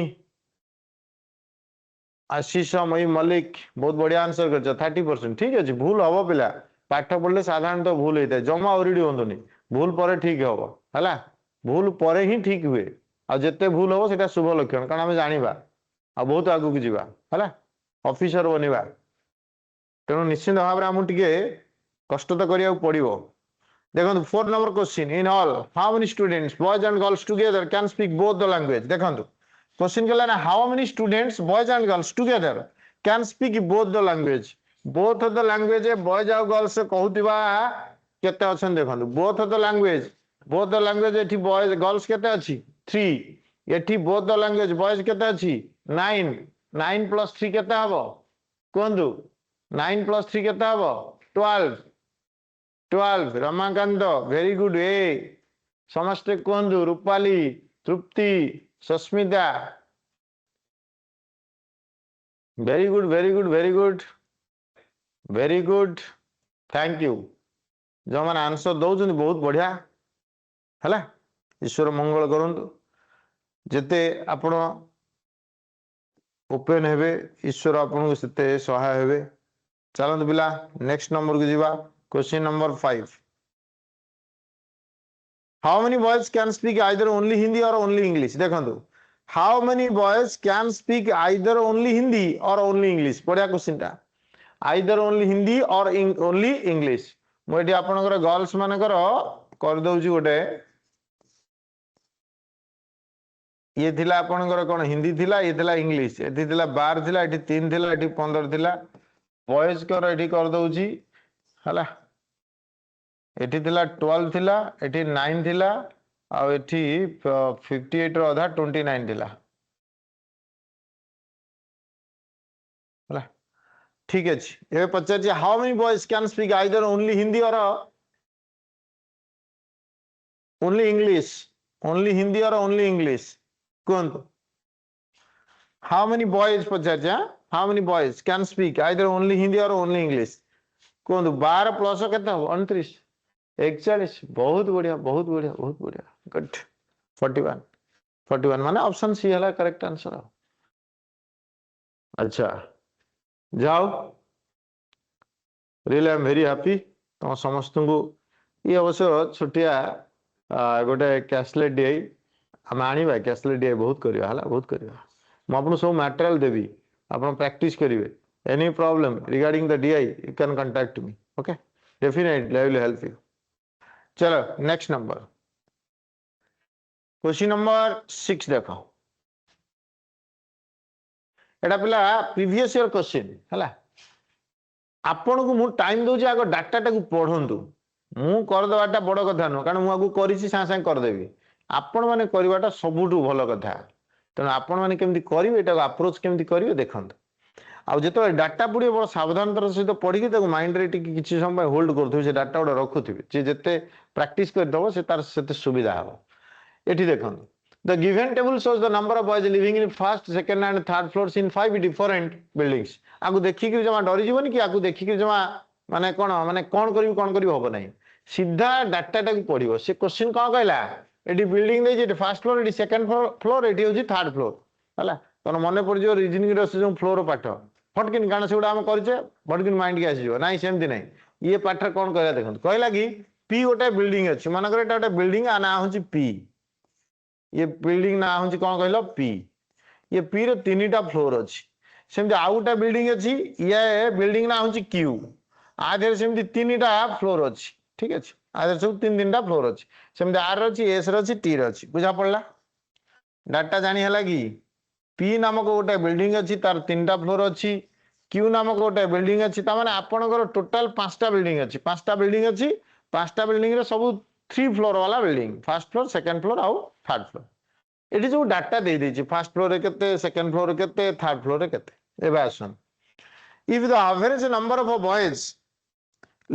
आशीष मई मलिक बहुत बढ़िया आंसर कर 30% ठीक है भूल हम पिला पाठ पढ़ले साधारणतः भूल होता है जमा ओरिडी हूँ भूल पर ठीक हम है भूल पर ही ठीक हुए आ जिते भूल हम से शुभ लक्षण कारण आम जाना आ बहुत आगू की जावा है ऑफिसर बनवा तेणु निश्चित भाव में आमको टे कष्ट तो करिया पड़ो देखो 4 number question in all how many students boys and girls together can speak both the language देखो क्वेश्चन कहला ना how many students boys and girls together can speak both the language both the language boys और girls कहूथिबा केते अछन देखंतु both the language एठी boys girls केते अछि 3 एठी बोथ द लैंग्वेज बॉयज केते अछि 9 9 + 3 केते हबो कोंदु 9 + 3 केते हबो 12 रमाकांत वेरी गुड ए समस्त कोंदु Rupali Tripti Sasmita very good very good very good very good thank you जो मैंने आंसर दौरान बहुत बढ़िया है ईश्वर मंगल करंतु जिते आपण ओपन हेबे ईश्वर आपन को सेते सहाय हेबे चलंत पिला नेक्स्ट नंबर को जीवा question number 5 how many boys can speak either only Hindi और ओनली इंग्लिश देखंतु how many boys can speak either only Hindi और ओनली इंग्लिश बढ़िया क्वेश्चन टा आइदर ओनली हिंदी और ओनली इंग्लिश मुझे आपनकर गर्ल्स मानकर कर दउची गोटे ये थिला आपनकर कोन हिंदी थिला ये थिला इंग्लिश एठी थिला 12 थिला एठी 3 थिला एठी 15 थिला बॉयज कर एठी कर दउची हला एठी थिला 12 थिला एठी 9 थिला आ एठी 58 रो आधा 29 थिला हला ठीक है ये पचार how many boys can speak either only Hindi और ओनली इंग्लिश ओनली हिंदी और ओनली इंग्लिश कौन हाउ मेनी बॉयज पचार how many boys can speak either only Hindi और ओनली इंग्लिश कौन 12 प्लस केते 29 41 बहुत बढ़िया बहुत बढ़िया बहुत बढ़िया गुड 41 41 माने ऑप्शन सी हला करेक्ट आंसर अच्छा जाओ really I am very happy तुम समस्त को ये अवश्य छोटिया गोटे कैशलेट डीआई आम आनीबा कैशलेट डीआई बहुत करवा है बहुत करवा मुझे सब मटेरियल देवी आप प्रैक्टिस करेंगे any problem regarding the DI you can contact me okay definitely I will help you चलो नेक्स्ट नंबर क्वेश्चन नंबर 6 देखो एटा पिला प्रीवियस ईयर क्वेश्चन है आपण को मु टाइम दूची आग डाटा टाक पढ़ंतु मु करदेवाटा बड़ कथा नुह कारण मुझे करी सागे सागे करदेवी आपण मैंने करवाटा सबुठू भल कथा तेणु आपण मैंने केमती करेंगे एटा अप्रोच केमती करेंगे देखते आउ जो डाटा पढ़े बड़ा सावधानतार सहित पढ़ी माइंड रे किसी समय होल्ड करुवे से डाटा गुड़ा रखुवे जी जिते प्राक्ट करदे से तार से सुविधा हम ये देखो The given table shows the number of boys living in first, second and third floors in 5 different buildings. आगु देखी कि जमा डरी जीवन कि आगु देखी कि जमा माने कौन करी होबो नहीं सीधा डाटा टाक पढ़िबो से क्वेश्चन कोन कहला एडी बिल्डिंग दे जे फर्स्ट फ्लोर एडी सेकंड फ्लोर एडी होजी थर्ड फ्लोर हला तोन मने पड़ जो रीजनिंग रो से जो फ्लोर पाठ फटकिन कारण सेउडा हम करजे फटकिन माइंड के आसीजो नाही सेमती नाही ये पाठ कोन कहला देखन कहला कि पी गोटे बिल्डिंग अछि मानकर एटा गोटे बिल्डिंग आ ना होची पी ये बिल्डिंग ना हूँ कौन कहल पी ये पी रो 3टा फ्लोर अच्छी सेमती आउ गोटा बिल्डिंग अच्छी ये बिल्डिंग ना हूँ क्यू आधे सेमती 3टा फ्लोर अच्छी ठीक अच्छे आधे सब 3-3टा फ्लोर अच्छी सेमती आर अच्छी एस रही टी रही बुझा पड़ा डाटा जानी है कि पी नामक गोटे बिल्डिंग अच्छी तार 3टा फ्लोर अच्छी क्यू नामक गोटे बिल्डिंग अच्छी तार आपंकर टोटाल 5टा बिल्डिंग अच्छी 5टा बिल्डिंग अच्छी 5टा बिल्डिंग सब 3 फ्लोर वाला building first floor second floor आउ थर्ड फ्लोर एटी जो डाटा दे देछि फर्स्ट फ्लोर रे केते सेकंड फ्लोर रे केते थर्ड फ्लोर रे केते एबे आसन if the average number of boys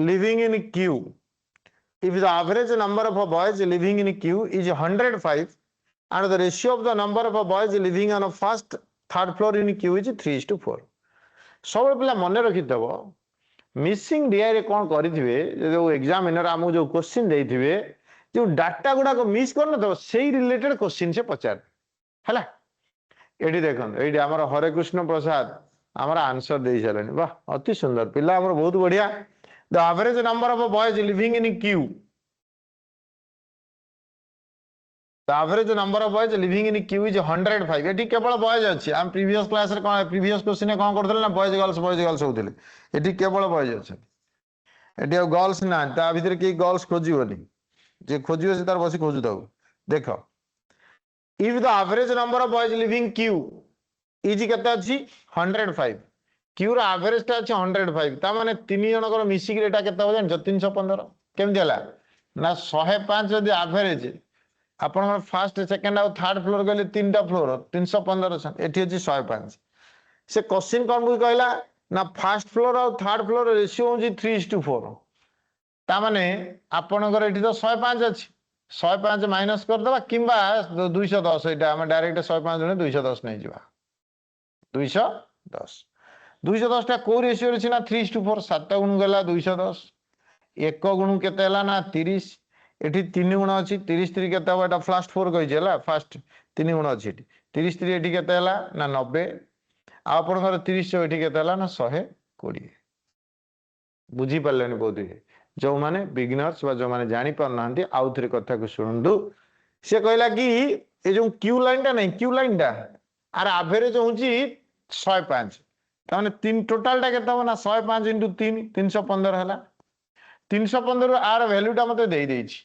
living in queue if the average number of boys living in queue is 105 and the ratio of the number of boys living on a first third floor in queue is 3:4 सब पिला मन रखिथब missing DI रे कोन करिथिबे जो examiner हमु जो question देथिबे जो data गुडा को miss करन तो सेही रिलेटेड क्वेश्चन से पचार हला एडी देखन एडी हमर हरे कृष्ण प्रसाद हमर आंसर दे छलेन वाह अति सुंदर पिला हमर बहुत बढ़िया the average number of boys living in Q the average number of boys living in Q is 105 eighty केवल बॉयज अछि हम प्रीवियस क्लास रे कोन प्रीवियस क्वेश्चन ने कोन करथले ना बॉयज गर्ल्स होथिले एटी केवल बॉयज अछि एटी गर्ल्स ना ता भीतर की गर्ल्स खोजिबोनी जे खोजियो से तार बसी खोजु दाउ देखो if the average number of boys living queue is केते अछि 105 क्यू रो एवरेज ता अछि 105 ता माने तीन जन कर मिसी के एटा केते हो जान 315 केम देला ना 105 यदि एवरेज आपण फर्स्ट सेकंड और थर्ड फ्लोर गले तीनटा फ्लोर 315 एठी अछि 105 से क्वेश्चन कोन बुझ कहला ना फर्स्ट फ्लोर और थर्ड फ्लोर रेशियो होजी 3:4 ता माने आपण कर एठी तो 105 अछि 105 माइनस कर दबा किंबा 210 एटा हम डायरेक्ट 105 जने 210 नै जिबा 210 210 टा को रेशियो रे ना 3:4 7 गुण गला 210 1 गुण केते हला ना 30 एठी 3 गुण अछि 30 3 केते हो एटा फर्स्ट 4 कहि जेला फर्स्ट 3 गुण अछि एठी 30 3 एठी केते हला ना 90 आपण घर 30 एठी केते हला ना 120 बुझी पल्लेनी बोधी जो माने बिगिनर्स बा जो माने जानि पर नांती आउ थरे कथा को सुनंदु से कहला कि ए जो क्यू लाइन टा नहीं क्यू लाइन टा आर एवरेज होची 105 ताने तीन टोटल टा केता हो ना 105 * 3 315 हला 315 आर वैल्यू टा मते देई देछि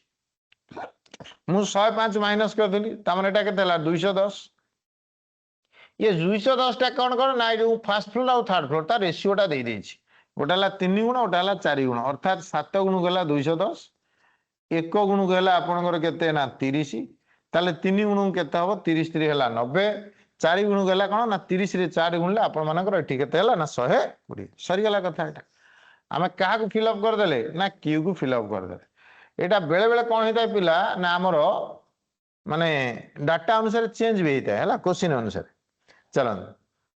मु 105 माइनस कर देली ता माने एटा केते हला 210 ये 210 टा कोन कोन ना जो फर्स्ट फ्लोर और थर्ड फ्लोर ता रेशियो टा देई देछि गोटा ला 3 गुण गोटा ला 4 गुण अर्थात 7 गुण गला 210 1 गुण गला आपनकर केते ना 30 ताले 3 गुण केते हबो 30 3 हला 90 4 गुण गला कोन ना 30 रे 4 गुण ले आपन मानकर एठी केते हला ना 120 सरी गला कथा एटा हमें काहा को फिल अप कर देले ना क्यू को फिल अप कर देले एटा बेले बेले कोन हेता पिला ना हमरो माने डाटा अनुसार चेंज भी हेता हला क्वेश्चन अनुसार चलन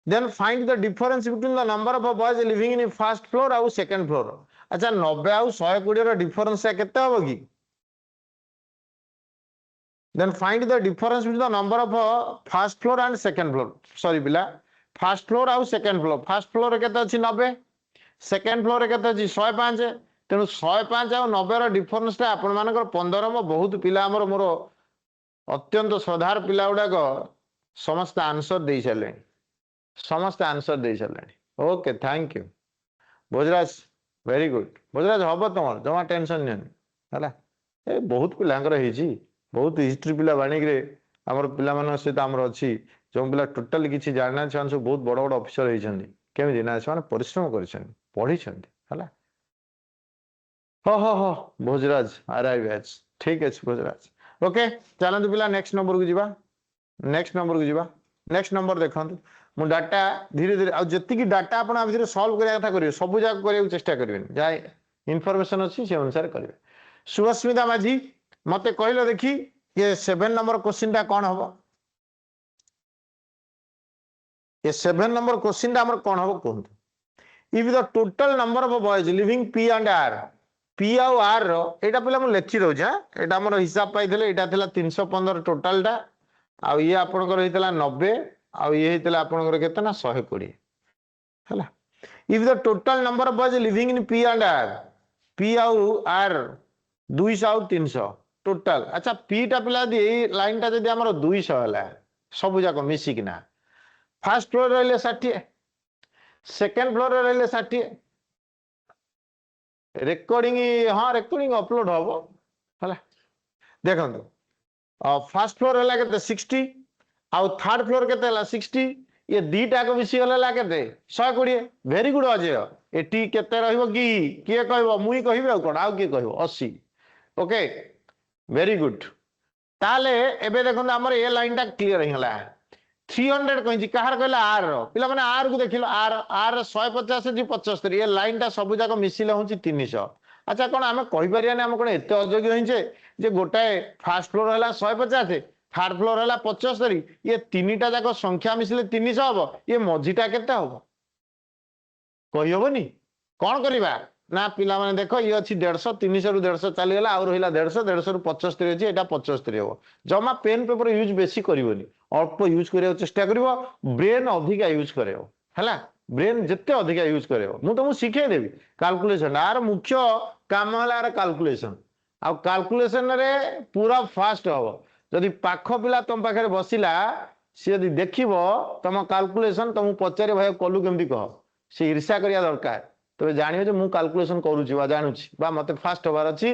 then find the difference between the number of boys living in first floor और second floor अच्छा 90 और 120 रो डिफरेंस केते होबो की then find the difference between the number of first floor and second floor sorry बिला first floor और second floor first floor रे केते अछि 90 second floor रे केते अछि 105 तेनु 105 और 90 रो डिफरेंस ता आपण मानकर 15 म बहुत पिला हमर मोर अत्यंत श्रद्धार पिला उडा को समस्त आंसर देई छले समस्त आंसर दे चलेनी okay thank you Bhojraj very good Bhojraj हबो तमर जमा टेंशन नै हला ए बहुत पिलांगर हेजी बहुत हिस्ट्री पिला बाणी रे हमर पिला मन से त हमर अछि जो पिला टोटली किछि जानना चाहन सब बहुत बड़ बड़ ऑफिसर हे छथि केमे दिना से माने परिश्रम करिसथि पढि छथि हला हो भोजराज आरआई बैच ठीक अछि भोजराज ओके चलन पिला नेक्स्ट नंबर को जिबा नेक्स्ट नंबर देखंतु मु डाटा धीरे धीरे आ जति की डाटा आपण आ भीतर सॉल्व करिया कथा करियो सब जाग करिया चेष्टा करबेन जाय इंफॉर्मेशन अछि से अनुसार करबे सुभस्मिता माझी मते कहलो देखी ये 7 नंबर क्वेश्चन टा कोन हबो ये 7 नंबर क्वेश्चन टा हमर कोन हबो कोन if the total number of boys living P and R P और आर रो एटा पहले हम लिखि दउ जा एटा हमर हिसाब पाइथिले एटा थिला 315 टोटल टा आ ये आपण कर हितला 90 आ ये हितला आपण कर केतना ना 120 हला if the total number of boys living in P and R P और आर 200 और 300 टोटल अच्छा पी टा पिला दी लाइन टा जदी हमर 200 हला सब जाको मिसी किना फर्स्ट फ्लोर रहले 60 सेकंड फ्लोर रहले 60 रेकॉर्डिंग हां रेकॉर्डिंग अपलोड होबो हला देखंतु फर्स्ट फ्लोर हला केते 60 आउ थर्ड फ्लोर केते हला 60 ये दीटा को मिसी हला केते 120 वेरी गुड अजय एटी केते रहइबो की के कहबो मुई कहिबे कोन आउ के कहबो 80 ओके वेरी गुड ताले एबे देखो हमर ए लाइन टा क्लियर हिला 300 कहि कहार कहला आर रो पिला माने आर को देखिलो आर आर 150 जी 75 ए लाइन टा सब जाक मिसिले होची 300 अच्छा कोन आमे कहि परियानी हम कोन एते अयोग्य होइचे जे गोटाए फर्स्ट फ्लोर हला 150 थर्ड फ्लोर हला 75 ये तीनटा जाक संख्या मिसिले 300 हबो ये मझीटा केते हबो कहि हबोनी कोन करबा ना पिला माने देखो ये अछि 150 300 रु 150 चली गेला और रहिला 150 150 रु 75 अछि एटा 75 हबो जमा पेन पेपर यूज बेसी करिवोनी अल्प यूज करियो चेष्टा करिवो ब्रेन अधिक यूज करियो हला ब्रेन जत्ते अधिक यूज करियो मु तुमु सिखे देबी कैलकुलेशन आर मुख्य काम हला आर कैलकुलेशन आ कैलकुलेशन रे पूरा फास्ट हबो जदी पाख पिला तुम पाखरे बसिला से यदि देखिबो तुम कैलकुलेशन तुम पचारे भाई कलु केमती कह से ईर्ष्या करिया दरकार तबे जानियो जे मु कैलकुलेशन करूची बा जानुची बा मते फास्ट होबार अछि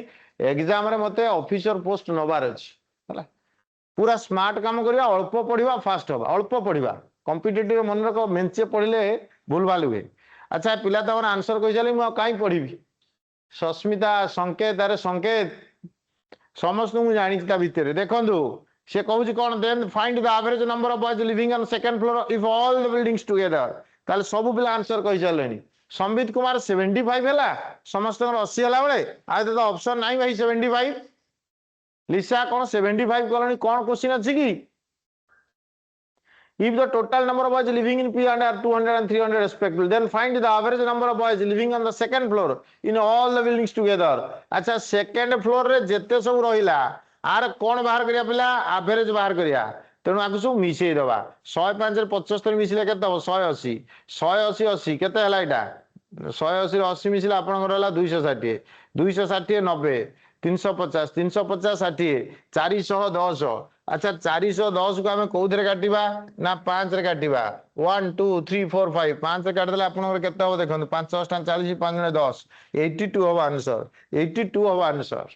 एग्जाम रे मते ऑफिसर पोस्ट नबार अछि हला पूरा स्मार्ट काम करिया अल्प पढिबा फास्ट होबा अल्प पढिबा कॉम्पिटिटिव मन रको मेंचे पढिले भूल भाल हुए अच्छा पिला तमर आंसर कहि जाली मु काई पढिबी सस्मिता संकेत अरे संकेत समस्त मु जानि ता भितरे देखंदु से कहूची कोन then find the average number of boys living on second floor if all the buildings together ताले सब पिला आंसर कहि जालेनी संबित कुमार 75 हैला समस्त 80 हला बेले आ तो ऑप्शन नाही भाई 75 लिसा कोन 75 कलनी कोन क्वेश्चन अछि की if the total number of boys living in P are 200 and 300 respectively then find the average number of boys living on the second floor in all the buildings together अच्छा second floor रे जत्ते सब रहिला are कोन बाहर करिया पिला average बाहर करिया तेणु आगु सब मिसेई दबा 105 रे 75 मिसिले केते हो 180 180 80 केते हला इटा 180 रे 80 मिसिले आपन हला 260 260 90 350 350 60 410 अच्छा 410 को आमे कोउथरे काटिबा ना 5 रे काटिबा 1 2 3 4 5 5 रे काट देला आपन केते हो देखंतु 5 8 40 5 10 82 हो आंसर 82 हो आंसर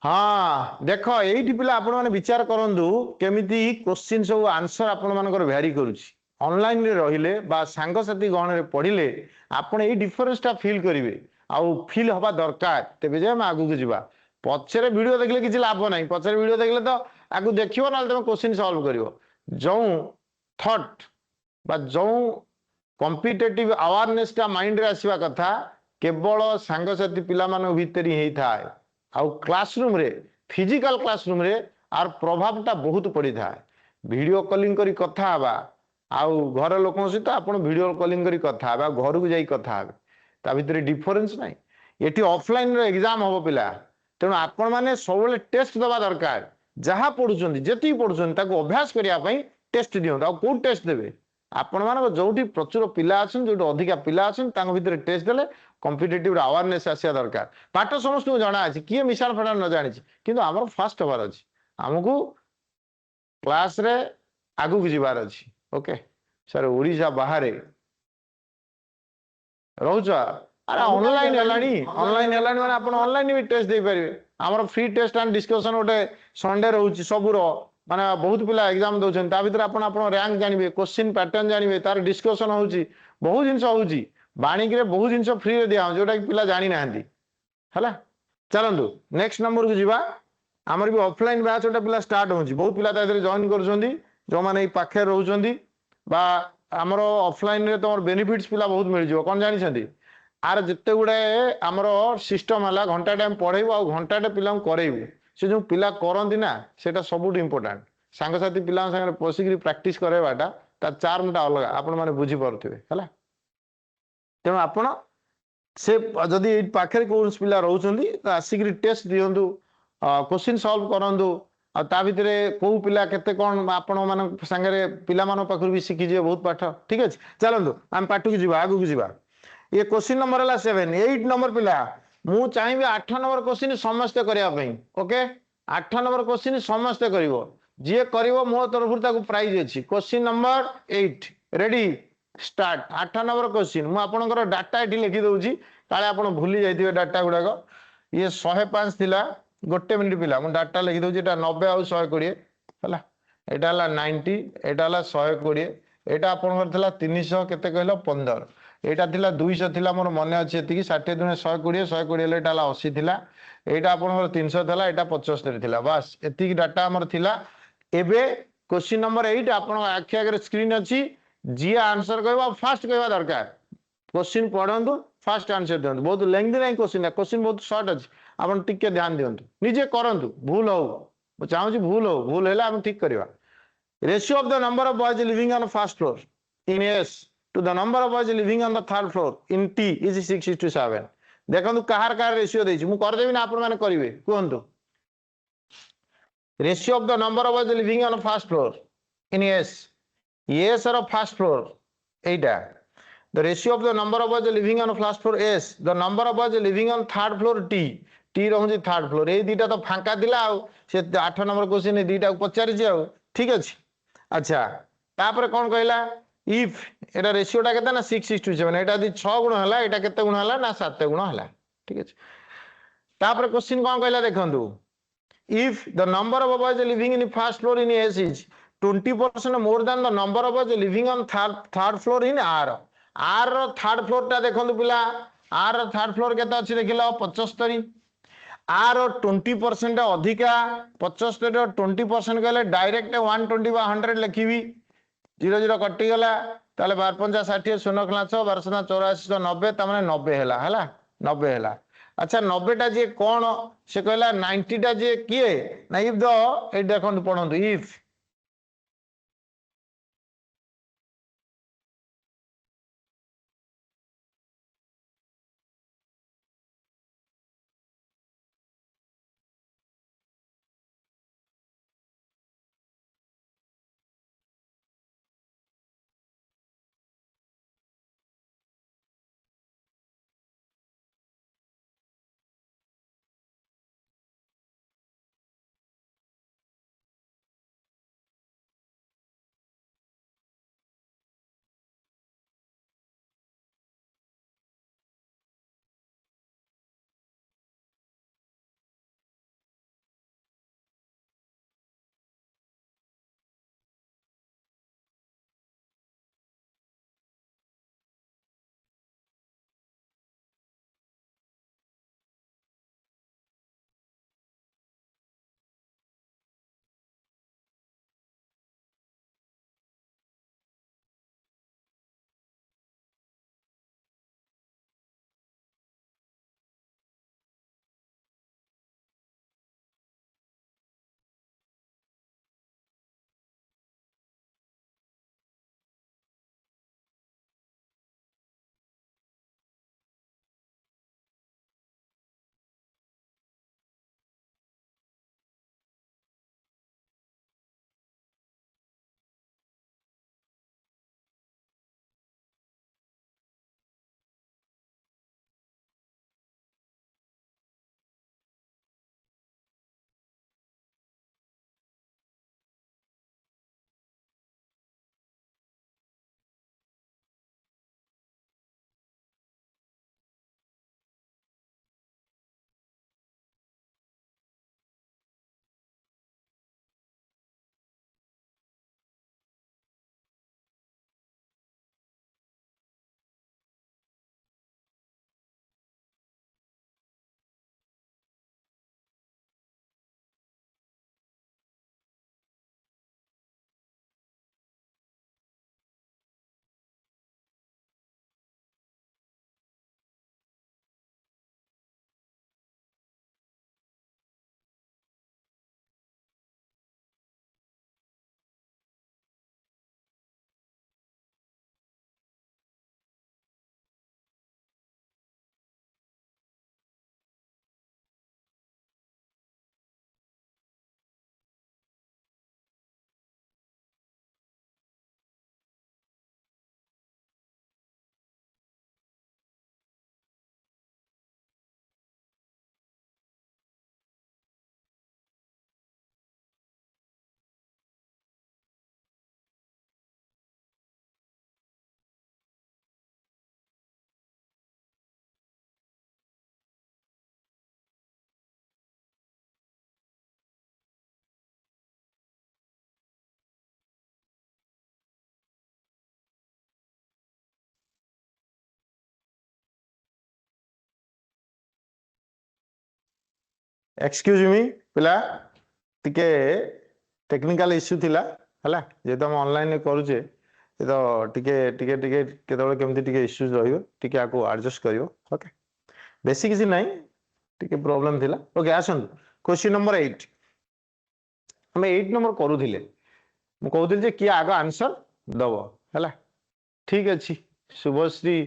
हाँ देखो एठी पिला आपण माने विचार करंदु केमिति क्वेश्चन सब आंसर आपण मानकर वेरी करूची ऑनलाइन रे रहिले बा सांग साथी गण रे पढिले आपण ए डिफरेंस टा फील करिवे आउ फील हवा दरकार तेबे जे हम आगु के जिबा पछरे वीडियो देखले किछि लाभ नाही पछरे वीडियो देखले तो आगु देखियो नाल तमे क्वेश्चन सॉल्व करियो जो थॉट बा जो कॉम्पिटिटिव अवेयरनेस टा माइंड रे आसीबा कथा केवल सांग साथी पिला मानो भितरी हेई थाए आउ क्लासरूम रे फिजिकल क्लासरूम रे आर प्रभाव टा बहुत पड़ी था वीडियो कॉलिंग करी कथा हवा आउ घर लोकों सहित आपण वीडियो कॉलिंग करी कथा हवा घर को जाई कथा हबे ता भितरे डिफरेंस नाही एठी ऑफलाइन रे एग्जाम होबो पिला तेणु आपण माने सबले टेस्ट दबा दरकार जहा पढुचंदी जेती पढुचंदी ताको अभ्यास करिया पई टेस्ट दियौ आ को टेस्ट देबे आपण माने जोठी प्रचुर पिला अछन जोठी अधिका पिला अछन तांग भितरे टेस्ट देले कॉम्पिटिटिव अवेयरनेस आसिया दरकार पाठ समस्त को जाना अछि किए मिसाल फटा न जानि छि किंतु हमर फास्ट होबार अछि हमकु क्लास रे आगु को जिबार अछि ओके सर ओडिसा बाहरे रहउछ अरे ऑनलाइन हेलानी माने आपण ऑनलाइन भी टेस्ट दे परिबे हमर फ्री टेस्ट एंड डिस्कशन ओटे संडे रहउछि सबुरो माने बहुत पिला एग्जाम दउछन ता भीतर आपण आपण रैंक जानिबे क्वेश्चन पैटर्न जानिबे तार डिस्कशन होउछि बहुत जिंस होउछि बाणिक रे बहुत जिंस फ्री रे दिया जोटा कि पिला जानि नाहंती हला चलंदु नेक्स्ट नंबर को जिबा हमर भी ऑफलाइन बैच ओटा पिला स्टार्ट होउछि बहुत पिला तादरे जॉइन करछोंदी जो माने ई पाखे रहउछोंदी बा हमर ऑफलाइन रे तोर बेनिफिट्स पिला बहुत मिल जिवो कोन जानि छथि आर जिते गुडे आमर सिस्टम है घंटा टाइम पढ़ेबू आ घंटाटे पिला करेबू से जो पिला करती ना सेटा सबुठ इंपोर्टाट सांगसाथी पिला संगे बसिक प्रैक्टिस करवाटा तार चार्मटा अलग आपण मैंने बुझीपे है तेणु आपण से जदि पाखे कौन पिला रोच आसिक टेस्ट दिंतु क्वेश्चन सॉल्व करूँ आ भितर कौ पिला केते कौन आपण मान सांगे पिला पाखर भी शिखीजे बहुत पाठ ठीक अच्छे चलतु आम पाठ को जी आगू को जा ये क्वेश्चन नंबर है 7 8 नंबर पिला मु चाहिए 8 नंबर क्वेश्चन समस्ते करने ओके 8 नंबर क्वेश्चन समस्ते कर जी कर मो तरफ प्राइज अच्छी question number 8 ready start 8 number question मुझे डाटा ये लिखी दूसरी काले आप भूली जाइए डाटा गुड़ाक ये 105 थिला गोटे मिनिट पिला मुझे डाटा लिखी दूसरी 90 आउ 120 है यहाँ 90 यहाँ 120 यहाँ आप 300 केते कहल 15 এইটা थिला 200 थिला मोर मन अच्छे एति 60 दुने 120 120 हेले एटा 80 थिला एटा आपनकर 300 थिला एटा 75 थिला बस एति डाटा हमर थिला एबे क्वेश्चन नंबर 8 आपन आखि आगे स्क्रीन अच्छी जी आंसर कहबा फास्ट कहबा दरकार क्वेश्चन पढ़ंतु फास्ट आंसर दियंतु बहुत लेंथी नहीं क्वेश्चन बहुत शॉर्ट अछि आपन टिके ध्यान दियंतु निजे करंतु भूल हो मु चाहूची भूल हेला हम ठीक करबा ratio of the number of boys living on first floor in S to the number of boys living on the third floor in T is 6:7 देखंतु कहार कहार रेशियो देछि मु कर देबि ना आपण माने करिवे कोहंतु ratio of the number of boys living on first floor in S ର first floor Etah the ratio of the number of boys living on first floor S the number of boys living on third floor T रहउछि third floor ए दीटा तो फांका दिला आ से 8 number question दीटा पचारि जे आ ठीक अछि अच्छा तापर कोन कहला इफ एटा रेशियोटा केते ना 6:7 एटा यदि 6 गुण हला एटा केते गुण हला ना 7 गुण हला ठीक अछि तापर क्वेश्चन कोन कहला देखंतु if the number of boys living in first floor in S is 20% more than the number of boys living on third floor in R रो थर्ड फ्लोर टा देखंतु पिला आर रो थर्ड फ्लोर केते अछि देखिलो 75 आर 20% अधिका 75 रो 20% कहले डायरेक्ट 120 बा 100 लिखिबी 0 कटि गला ताले 12 50 60 0 क्लास 12 84 90 तमने 90 हैला 90 हैला अच्छा 90 टा जे कोन से कहला 90 टा जे किए ना इफ द ए देखंतु पढंतु इफ एक्सक्यूज मी पिला टिके टेक्निकल इश्यू थिला हला जेतो हम ऑनलाइन करूचे तो टिके टिके टिके केतବେଳେ केमती टिके इश्यूज रहियो टिके आको एडजस्ट करियो ओके बेसिक किसी नहीं टिके प्रॉब्लम थिला ओके आसन क्वेश्चन नंबर 8 हम 8 नंबर करूथिले मु कहूथिल जे किया आगो आंसर दबो हला ठीक अछि शुभश्री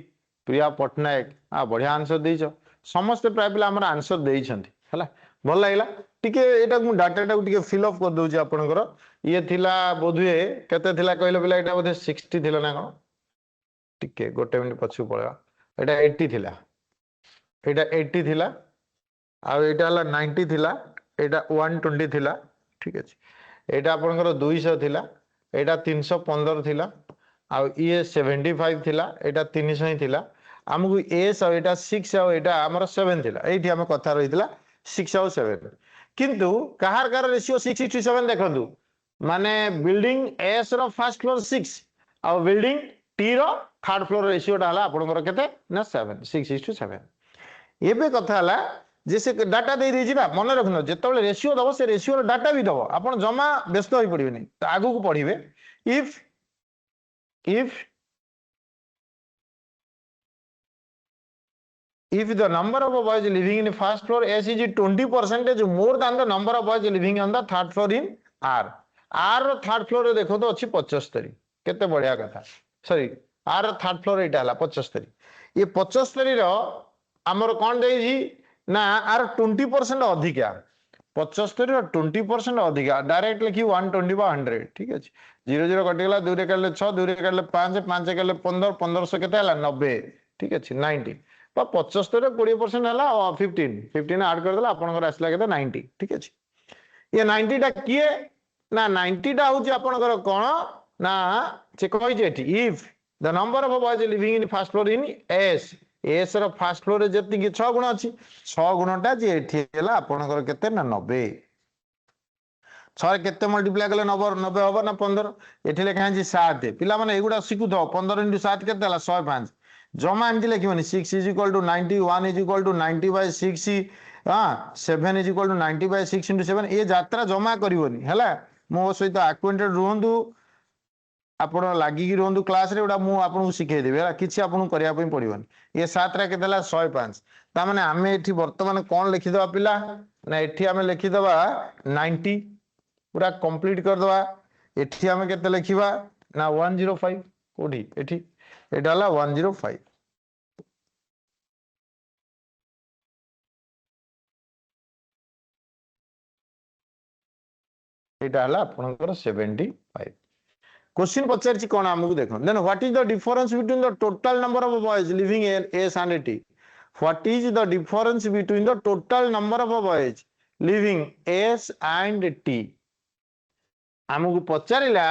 प्रिया पटनायक आ बढ़िया आंसर देइछ समस्त प्राय पिला हमर आंसर देइछंती हला भल लागला टिके एटा मु डाटा टिके फिल अप कर दउची आपनकर ये थिला बोधुए केते थिला कहले पिला एटा बोधे 60 थिला ना कोन टिके गोटे मिनिट पछु पळेवा एटा 80 थिला एटा 80 थिला आ एटा हला 90 थिला एटा 120 थिला ठीक अछि एटा आपनकर 200 थिला एटा 315 थिला आ ये 75 थिला एटा 300 ही थिला हमकु एस और एटा 6 और एटा हमर 7 थिला एठी हम कथा रहितला 6 और 7 किंतु कहार कार रेशियो 6:7 देखंतु माने बिल्डिंग एस रो फर्स्ट फ्लोर 6 और बिल्डिंग टी रो थर्ड फ्लोर रेशियो डाला आपनकर केते ना 7 6:7 एबे कथा हला जैसे डाटा दे दीजी ना मन रखनो जेतबले रेशियो दबो से रेशियो रो डाटा भी दबो आपण जमा व्यस्त होई पड़िबेनी तो आगु को पढिबे if the number of boys living in first floor S is 20% more than the number of boys living on the third floor in R रो थर्ड फ्लोर रे देखो तो अछि 75 केते बढ़िया कथा सॉरी R रो थर्ड फ्लोर एटा हला 75 ये 75 रो हमर कोन देई जी ना आर 20% अधिका 75 रो 20% अधिका डायरेक्ट लिखी 120/100 ठीक अछि 00 कटि गेला 2 रे करले 6 2 रे करले 5 5 करले 15 1500 केते हला 90 ठीक अछि 90 तो 75 20% हला 15 ऐड कर देला आपनकर आसला केते 90 ठीक अछि ये 90 टा किए ना 90 टा होची आपनकर कोन ना से कहि जे एठी if the number of boys living in first floor in S रो फर्स्ट फ्लोर रे जति कि 6 गुण अछि 6 गुणटा जे एठी हला आपनकर केते ना 90 6 केते मल्टीप्लाई करले 90 होबो ना 15 एठी लेखा जी 7 पिला माने एगुडा सिकु दो 15 * 7 केते हला 105 जमा एमती लिखिबनी 6 = 90 1 = 90/6 हां 7 = 90/6 * 7 ए यात्रा जमा करिवनी हला मो सहित अक्वेंटेड रहंदु आपण लागि कि रहंदु क्लास रे उडा मु आपन को सिखै देबे हला किछि आपन करिया पई पड़िवनी ये 7 रा केतेला 105 ता माने आमे एठी वर्तमान कोन लिखि दबा पिला ना एठी आमे लिखि दबा 90 पूरा कंप्लीट कर दबा एठी आमे केते लिखिबा ना 105 कोठी एठी एटा हला 105 एटा हला आपनकर 75 क्वेश्चन पचारछि कोन हमकु देखो देन what is the difference between the total number of boys living in S and T what is the difference between the total number of boys living S and T हमकु पचारिला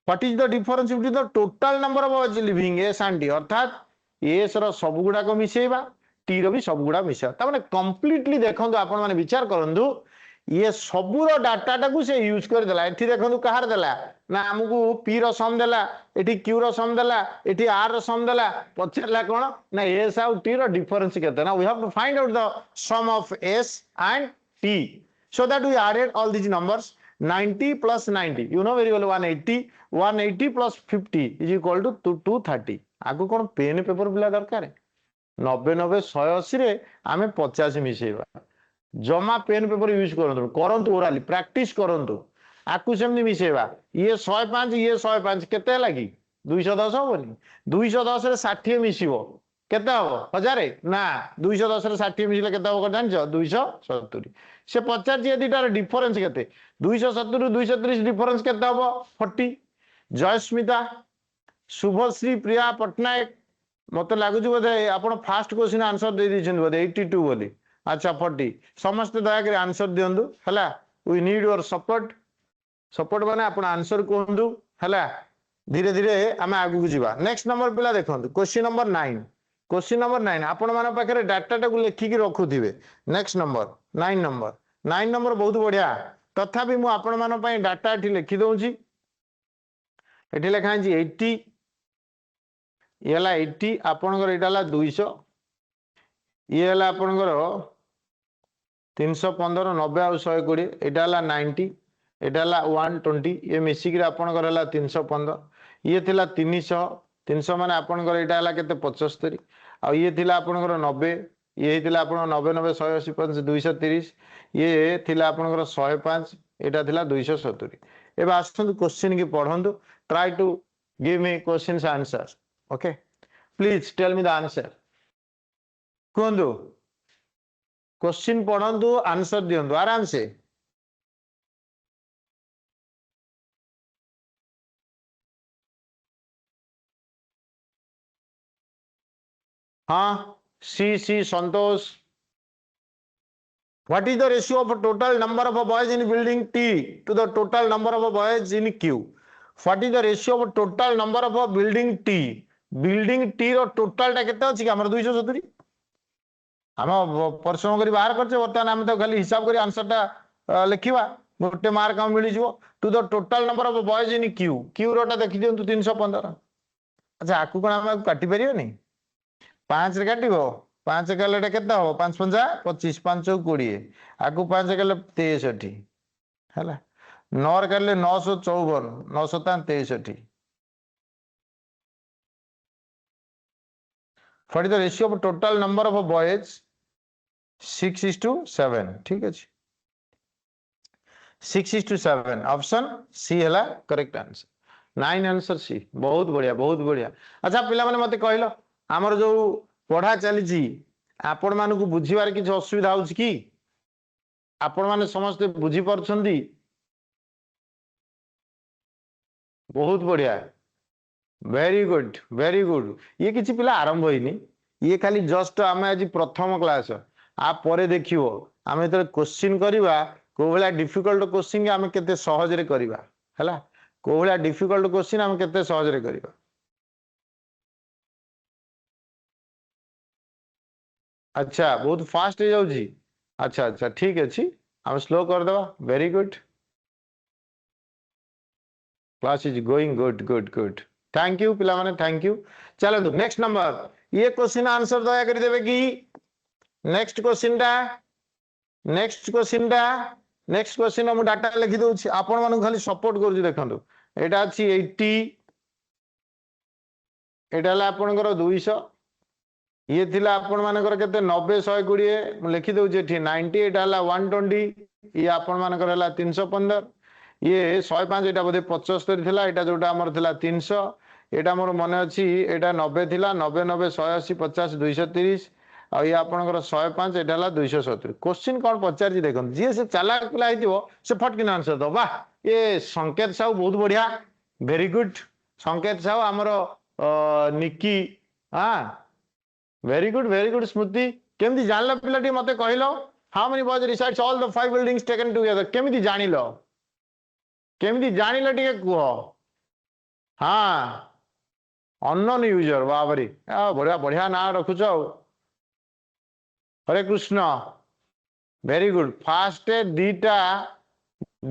what is the difference between the total number of boys living S and T अर्थात S रो सब गुडा को मिसेबा T रो भी सब गुडा मिसेबा त माने कंप्लीटली देखंतु आपण माने विचार करंतु ये सबुरो डाटा टाकू से यूज कर देला एठी देखंतु कहार देला ना हमकु पी रो सम देला एठी क्यू रो सम देला एठी आर रो सम देला पछरला कोन ना एस आउ टी रो डिफरेंस केते ना we have to find out the sum of S and T so that we added all these numbers 90 plus 90 you know very well 180 plus 50 is equal to 230 आगु कोन pen paper बिला दरकार 90 90 180 रे आमे 50 मिसेबा जमा pen paper use करंतु ओराली practice करंतु आकु सेमनी मिसेबा ये 105 ये 105 केते लागी 210 होबनी 210 रे 60 मिसिबो केते हो 1000 ना 210 रे 60 मिसिले केते हो जानछो 270 से 50 जे दिटार डिफरेंस केते 270 230 डिफरेंस केते हो 40 जयस्मिता शुभश्री प्रिया पटनायक मते लागु जे बोधे आपण फास्ट क्वेश्चन आंसर दे दिछन बोधे 82 बोली अच्छा 40 समस्त दया कर आंसर दियंदु हला वी नीड योर सपोर्ट माने आपण आंसर कोंदु हला धीरे धीरे हम आगु को जीवा नेक्स्ट नंबर पिला देखंतु क्वेश्चन नंबर 9 आपण माने पाखरे डाटा टाकू लेखि कि रखुथिबे नेक्स्ट नंबर 9 नंबर बहुत बढ़िया तथापि मु आपण मान पई डाटा एठी लिखि दउची एठी लेखा छी 80 येला 80 आपनकर एटाला 200 ये हला आपनकर 315 90 ଆଉ 120 एटा हला 90 एटा हला 120 ये मिसिक रे आपनकर हला 315 ये थिला 300 300 माने आपनकर एटा हला केते 75 आ ये थिला आपनकर 90 ये थिला आपन 90 90 180 5 230 ये थिला आपनकर 105 एटा थिला 270 एबे आसंतु क्वेश्चन की पढंतु try to give me questions answer okay please tell me the answer कुंदु क्वेश्चन पढ़ंतु आंसर दियंतु आराम से हाँ सी Santosh what is the ratio of total number of boys in building T to the total number of boys in Q what is the ratio of total number of building T रो total टा केते अछि हमर 270 हम परिश्रम करी बाहर करछे वर्तमान हम तो खाली हिसाब करी आंसर टा लिखिबा गोटे मार्क हम मिली जिवो to the total number of boys in Q रोटा देखि दियंतु 315 अच्छा आकु कोन हम काटि परियो नहीं 5 रे काटिबो 5 कले एटा केते हो 5 5 25 5 20 आकु 5 कले 63 हैला 9 रे कले 954 963 what is the ratio of total number of boys 6:7 ठीक अछि 6:7 ऑप्शन सी हला करेक्ट आंसर 9 आंसर सी बहुत बढ़िया अच्छा पिला माने मते कहलो हमर जो पढ़ा चली जी आपण मानकु बुझिबार किछ असुविधा होउछ की आपण माने समस्त बुझी परछंदी बहुत बढ़िया वेरी गुड ये किसी पिला आरंभ होइनी ये खाली जस्ट आम आज प्रथम क्लास आप परे देखियो आम जो क्वेश्चन करवा को भाया डिफिकल्ट क्वेश्चन आम केते सहज रे करवा हैला को भाया डिफिकल्ट क्वेश्चन आम केते सहज रे करवा अच्छा बहुत फास्ट हो जाउजी अच्छा ठीक अछि हम स्लो कर देबा very good class is going good thank you पिला माने थैंक यू चलो नेक्स्ट नंबर ये क्वेश्चन आंसर दया कर देबे की नेक्स्ट क्वेश्चन हम डाटा लिखि दउ छी आपण मानु खाली सपोर्ट करू छी देखंतु एटा अछि 80 एटा ला आपनकर 200 ये थिला आपण मानकर केते 90 120 म लिखि दउ छी एठी 90 एटा ला 120 ये आपण मानकर हला 315 ये 105 एटा बोधे 75 थिला एटा जोटा हमर थिला 300 एटा मोर मन अछि एटा 90 थिला 90 90 180 50 230 आ ये आपनकर 105 एटा ला 270 क्वेश्चन कोन पचार जी देखन जे से चालाक पिला हितिबो से फटकिन आंसर दो वाह ये संकेत साहू बहुत बढ़िया वेरी गुड संकेत साहू हमर निकी हां वेरी गुड स्मृति केमती जानलो पिलाटी मते कहिलो how many boys resides all the 5 buildings taken together केमती जानिलो टिके कुह हाँ अननोन यूजर बाबरी बढ़िया ना रखुच Hare Krishna very good fast दीटा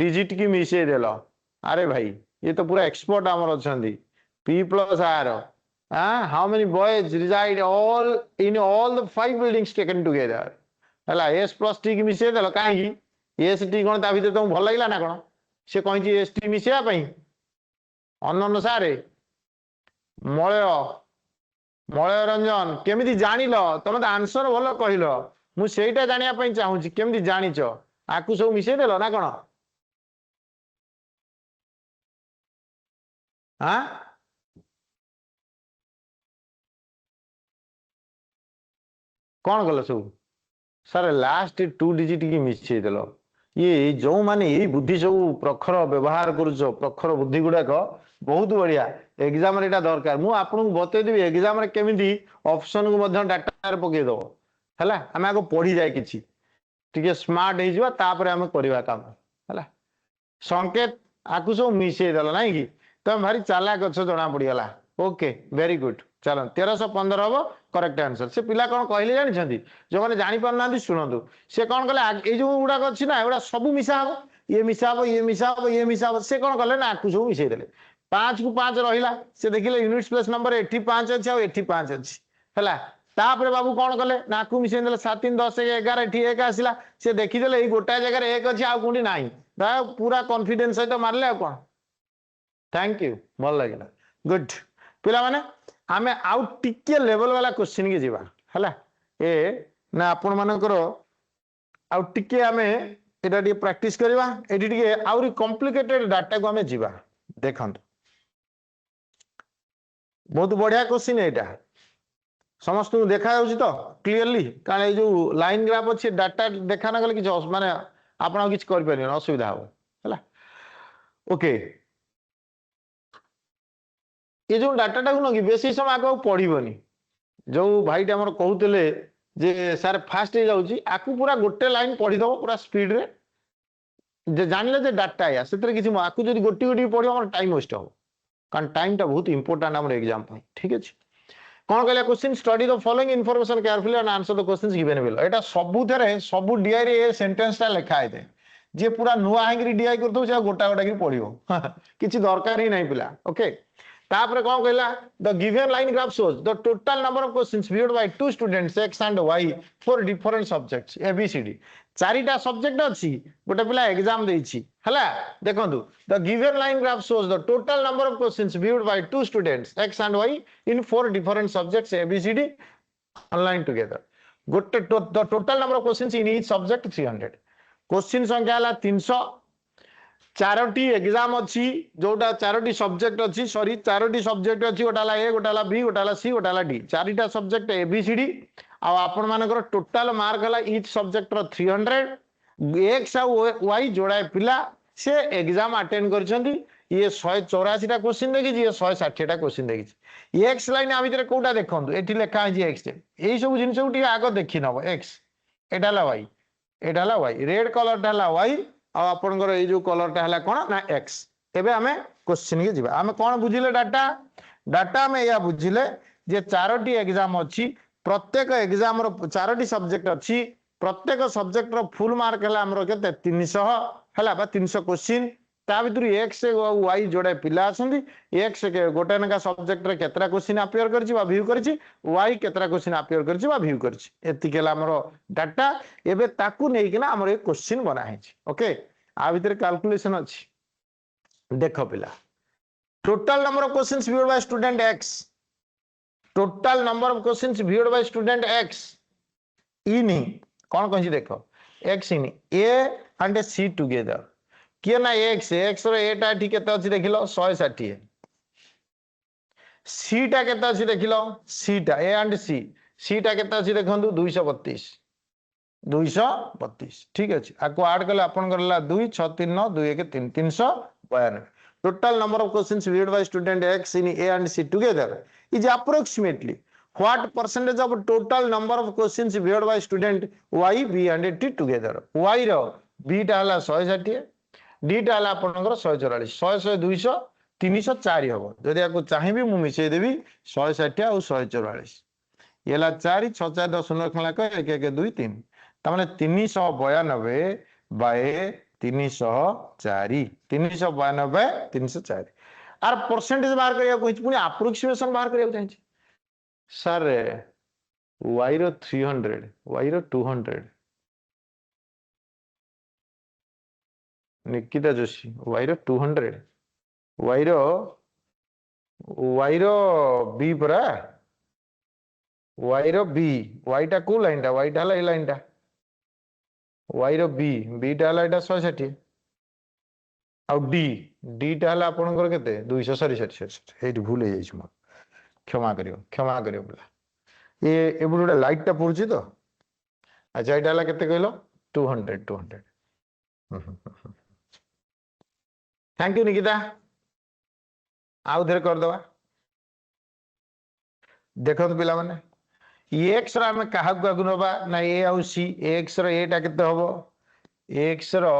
डिजिट की मिसे देल अरे भाई ये तो पूरा एक्सपर्ट आमर अच्छा P plus R how many boys resided all in all the 5 buildings taken together हला एस प्लस टी की मिसे देल काहे एस टी कोन ता भीतर तुम भल लागला ना कोन से कहि एस टी मिसेया पई अनुसारे मलय रंजन केमिति जानिल तुम तो आंसर भल कहल मु सेटा जानिया पई चाहूची केमिति जानिच आकु सब मिसे देल ना कोन हां कौन कल सब सर लास्ट 2 डिजिट की मिसे देल ये जो माने ये बुद्धि सब प्रखर व्यवहार करूछ प्रखर बुद्धि गुडाक बहुत बढ़िया एग्जाम रे एटा दरकार मु आपन बतै देबी एग्जाम रे केमिति ऑप्शन को मध्य डाटा रे पके दो हला हम आको पढ़ी जाय किछि ठीक स्मार्ट हे जिवा तापर हम करबा काम हला संकेत आकु सब मिसे देल नै कि तुम भारी चालाक अछ जणा पड़ी गला ओके वेरी गुड चलो 1315 हबो करेक्ट आंसर से पिला कोन कहले जानि छथि जो माने जानि पर नांदी सुनंदु से कोन कहले ए जो गुडा अछि ना एडा सब मिसा हबो ये मिसा हबो ये मिसा हबो ये मिसा हबो से कोन कहले ना आकु सब मिसे देले 5 को 5 रहिला से देखिले यूनिट्स प्लेस नंबर 85 अछि आ 85 अछि हला तापर बाबू कौन कले ना को मिसेई देले 7 3 10 11 एठी 1 आसिला से देखिदेले एई गोटा जगह 1 अछि आ कोठी नाही पूरा कॉन्फिडेंस सहित मारले आ कोन थैंक यू भल लगिला गुड पिला माने आमे आउ टिके लेवल वाला क्वेश्चन के जीवा हला ए ना आपण मानकर आउ टिके आमे एटा डी प्रैक्टिस करबा एडी टिके आउरी कॉम्प्लिकेटेड डाटा को आमे जीवा देखंत बहुत बढ़िया क्वेश्चन एटा समस्त को देखा जाउची तो क्लियरली कारण ए जो लाइन ग्राफ अछि डाटा देखा ना गले कि माने आपण किछ कर परियो असुविधा हो हला ओके ये जो डाटाटा को न कि बेसी समय आगे पढ़िबनी जो भाई हमर कहउतले जे सर फास्ट हो जाउची आकु पूरा गोटे लाइन पढ़ी दबो पूरा स्पीड रे जे जानले जे डाटा या सेतरे किछि आकु जदी गोटी गोटी पढ़ियो हमर टाइम वेस्ट हो कारण टाइम टा बहुत इंपोर्टेंट हमर एग्जाम पर ठीक अछि कोन कहले question study the following information carefully and answer the questions given below एटा सबु थरे सबु डीआई रे ए सेंटेंस ता लिखा आइते जे पूरा नुआ हांगरी डीआई करथौ से गोटा गोटा की पढ़ियो किछि दरकार ही नहीं पिला ओके तापर कौन कहला the given line graph shows the total number of questions viewed by two students x and y for different subjects a b c d चारिटा सब्जेक्ट अछि गोटे पिला एग्जाम देछि हला देखंतु the given line graph shows the total number of questions viewed by two students x and y in four different subjects a b c d online together गोटे the total number of questions in each subject 300 question संख्या हला 300 चारोटी exam अच्छी जोटा चारोटी subject अच्छी sorry चारोटी subject अच्छी गोटाला ए गोटाला बी गोटाला सी गोटाला डी चारिटा subject A B C D आपण मानकर टोटल मार्क हला ईच सब्जेक्ट रो 300 एक्स आ वाई जोड़ाए पिला से एग्जाम अटेंड करछंती ये 184 टा क्वेश्चन देखि ये 160 टा क्वेश्चन देखि एक्स लाइन आ भीतर कोटा देखंतु एठी लेखा है एक्स एई सब जिंस उठी आगो देखि नबो एक्स एटा हला वाई एटा हला वाई रेड कलर टा हला वाई आपनकर ए जो कलर टा हला कोन ना एक्स एबे हमें क्वेश्चन के जिबा हमें कोन बुझिले डाटा डाटा में या बुझिले जे चारोटी एग्जाम अछि प्रत्येक एग्जाम रो चारोटी सब्जेक्ट अछि प्रत्येक सब्जेक्ट रो फुल मार्क हला हमरो केते 300 हला बा 300 क्वेश्चन ता भीतर एक्स और वाई जोड़े पिला अछंती एक्स के गोटे नका सब्जेक्ट रे केतरा क्वेश्चन अपियर करछि बा व्यू करछि वाई केतरा क्वेश्चन अपियर करछि बा व्यू करछि एतिकेला हमरो डाटा एबे ताकू नै कि ना हमरो एक क्वेश्चन बना है ओके आ भीतर कैलकुलेशन अछि देखो पिला total number of questions viewed by student x total number of questions viewed by student x इन कोन कहछि देखो x in a and c together किए ना एक्स एक्स रो एटा एठी केते अछि देखिलो 160 सी टा केते अछि देखिलो सी टा ए एंड सी टा केते अछि देखंतु 232 232 ठीक अछि आको ऐड करले आपन करला 2 6 3 9 2 1 3 392 total number of questions viewed by student x in a and c together is approximately what percentage of total number of questions viewed by student y b and t together y रो b टा हला 160 डीटा हला आपनकर 144 100 100 200 304 हबो जदि आको चाहिबी मु मिसै देबी 160 और 144 येला 4 6 4 10 खला क 1 1 2 3 त माने 392 बाय 304 392 304 आर परसेंटेज बाहर करिया कोइ पुनी अप्रोक्सीमेशन बाहर करिया चाहिए सर y रो 300 y रो 200 निकिता जोशी y रो 200 y रो b परा y रो b y टा को लाइन टा y टा हला ए लाइन टा y रो b टा हला एटा 160 आ d टा हला आपनकर केते 200 सॉरी एठी भूल हे जाइछ म क्षमा करियो बोला ये एबुडा लाइट टा पड़छि तो अच्छा एटा हला केते कहलो 200 थैंक यू निकिता आउ धीरे कर दवा देखो पिला माने एक्स रो हमें कहा को नबा ना ए आउ सी एक्स रो एटा केते हबो एक्स रो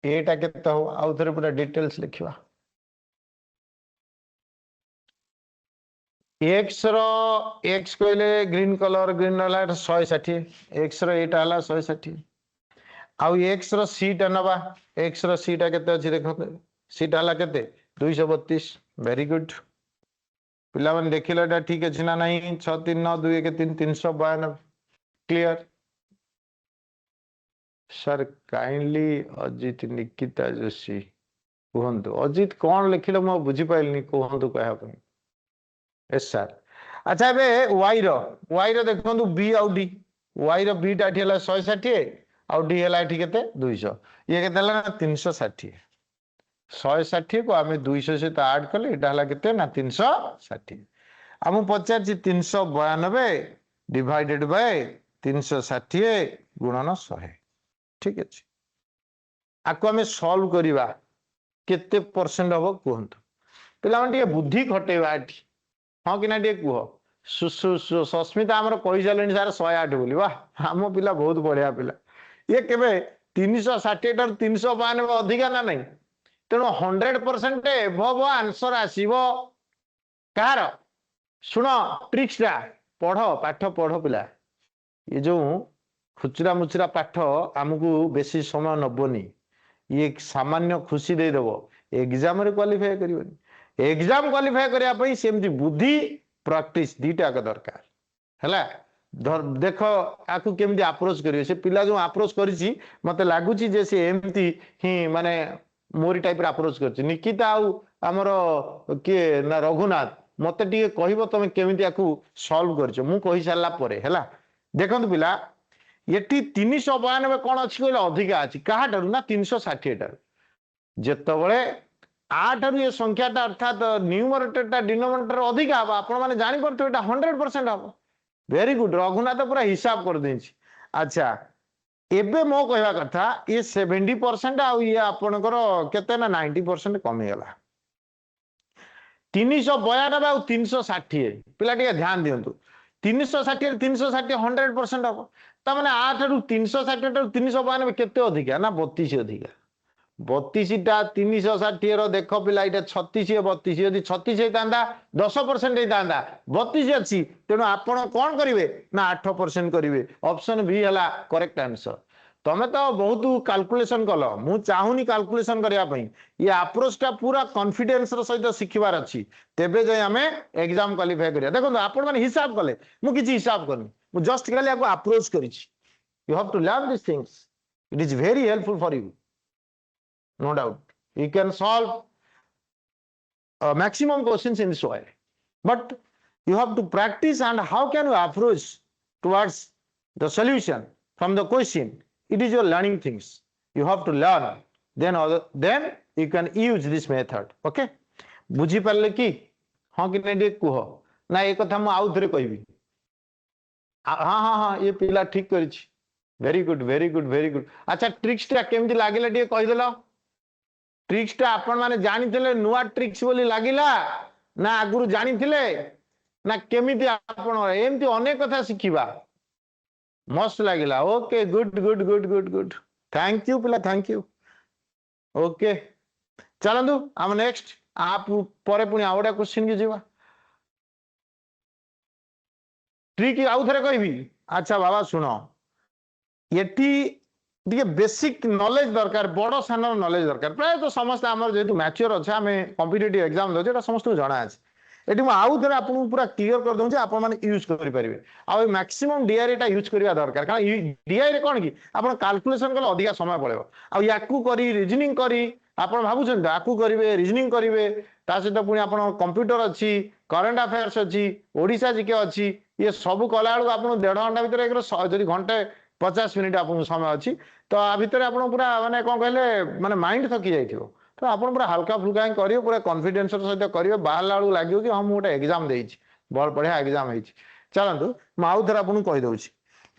एटा केते हो आउ धीरे पूरा डिटेल्स लिखिबा एक्स रो एक्स कहले ग्रीन कलर ग्रीन वाला 160 एक्स रो एटा हला 160 आउ एक्स रो सी टा नबा एक्स रो सी टा केते अछि देखो सी टा हला केते 232 वेरी गुड पिला माने देखिलो एटा ठीक अछि ना नहीं 6 3 9 2 1 3 392 clear sir kindly Ajit Nikita Joshi कहतु अजित कौन लिखिल मु बुझी पाइलनी कहतु कह यस सर अच्छा एबे वाई रो देखंतु बी आउ डी वाई रो बी टा ठेला 160 आउ डी हला एठी केते 200 ये केते हला 360 160 को आमे 200 से तो ऐड कले एटा हला केते ना 360 आमु पचार 392 डिवाइडेड बाय 360 गुणन 100 ठीक अछि आको आमे सॉल्व करिवा केते परसेंट हबो कहंतु पिला माने बुद्धि खटेवा एठी हाँ कि ना कह सस्मिता आमर कही सारे सार 108 बोली वाह आम पिला बहुत बढ़िया पिला ये केवे 360 टर 392 अधिका ना नहीं तेणु 100% एभव आंसर आसीबो कार शुण ट्रिक्सटा पढ़ पाठ पढ़ पिला ये जो खुचरा मुचरा पाठ आमको बेसी समय नबनी ये सामान्य खुशी दे देबो एग्जाम रे क्वालिफाई करबनी एग्जाम क्वालिफाई करिया पई सेमती बुद्धि प्रैक्टिस दीटा का दरकार हैला देख आकु केमती अप्रोच करियो से पिला जो अप्रोच करिछि मते लागुछि जे से एमती ही माने मोरी टाइप रे अप्रोच करछि निकिता आउ हमरो के ना रघुनाथ मते टिके कहिबो तमे केमती आकु सॉल्व करछो मु कहि सारला परे हैला देखंतु पिला एटी 392 कोन अछि कहले अधिका अछि काहाटरु ना 360 टर जेतबळे 8 रु ये संख्याटा अर्थात न्यूमरेटरटा डिनोमिनेटर अधिका हबा आपण माने जानि परथो एटा 100% हबा वेरी गुड रघुनाथ पूरा हिसाब कर देछि अच्छा एबे मो कहवा कथा ये 70% आ ये आपनकर केते ना 90% कमी गला 392 आ 360 पिला टिके ध्यान दियंतु 360 360 100% हबो ता माने 8 रु 360 टा 392 केते अधिका ना 32 अधिका 32 टा 360 रो देखो पिला इटा 36 32 यदि 36 हेतांदा 10% हेतांदा 32 अछि तेनु आपण कोन करिवे ना 8% करिवे ऑप्शन बी हला करेक्ट आंसर तमे तो बहुत कैलकुलेशन कलो मु चाहुनी कैलकुलेशन करिया पई ये अप्रोच टा पूरा कॉन्फिडेंस रो सहित सिखिबार अछि तेबे जे हमें एग्जाम क्वालिफाई करिया देखो आपण माने हिसाब कले मु किछि हिसाब करनी मु जस्ट खाली आको अप्रोच करिछि you have to learn this things it is very helpful for you no doubt you can solve maximum questions in this way but you have to practice and how can you approach towards the solution from the question it is your learning things you have to learn then you can use this method okay बुझी पारले कि हाँ कि नहीं कह ना ये कथा मु आउ थरे कहबी हाँ हाँ हाँ ये पिला ठीक करिछि very good very good very good अच्छा ट्रिक्स टा केमती लागिला टिके कहि देलो ट्रिक्स टा आपण माने जानि थिले नुवा ट्रिक्स बोली लागिला ना आगुरु जानि थिले ना केमिति आपण एमती अनेक कथा सिखिबा मस्त लागिला okay good good good good good thank you पिला थैंक यू ओके चलंदु हम नेक्स्ट आप परे पुनी आवडा क्वेश्चन की जीवा ट्रिक आउ थरे कहबी अच्छा बाबा सुनो एटी दिए बेसिक नॉलेज दरकार बड़ सान नॉलेज दरकार प्राय तो समस्त आमर जेतु मैच्योर अच्छे आम कॉम्पिटिटिव एग्जाम दो एटा समस्त जଣା अछि एटी मु आउ थरे आपन पूरा क्लियर कर दउ जे आपन माने यूज करि परिबे आ मैक्सिमम डीआर एटा यूज करिया दरकार कारण डीआर रे कोन की आपन कैलकुलेशन कले अधिक समय पड़ेबो आ याकू करी रीजनिंग करी आपन भाबु छन याकू करिवे रीजनिंग करिवे ता सहित पुनी आपन कंप्यूटर अछि करंट अफेयर्स अछि ओडिसा जिके अछि ये सब कला बेलू आपन 1.5 घंटा भीतर एक जदि घंटे 50 मिनिट आपन समय अच्छी तो आ भितर आपन पूरा माने कोन कहले माने माइंड थकी जाइथियो तो आपन पूरा हल्का फुल्का ही करियो पूरा कॉन्फिडेंस सहित करियो बाहर बेलू लागियो कि हम गोटे एग्जाम देइछि बहुत बढ़िया एग्जाम हेछि चलंतु म आउ थरा आपन कहि दउछि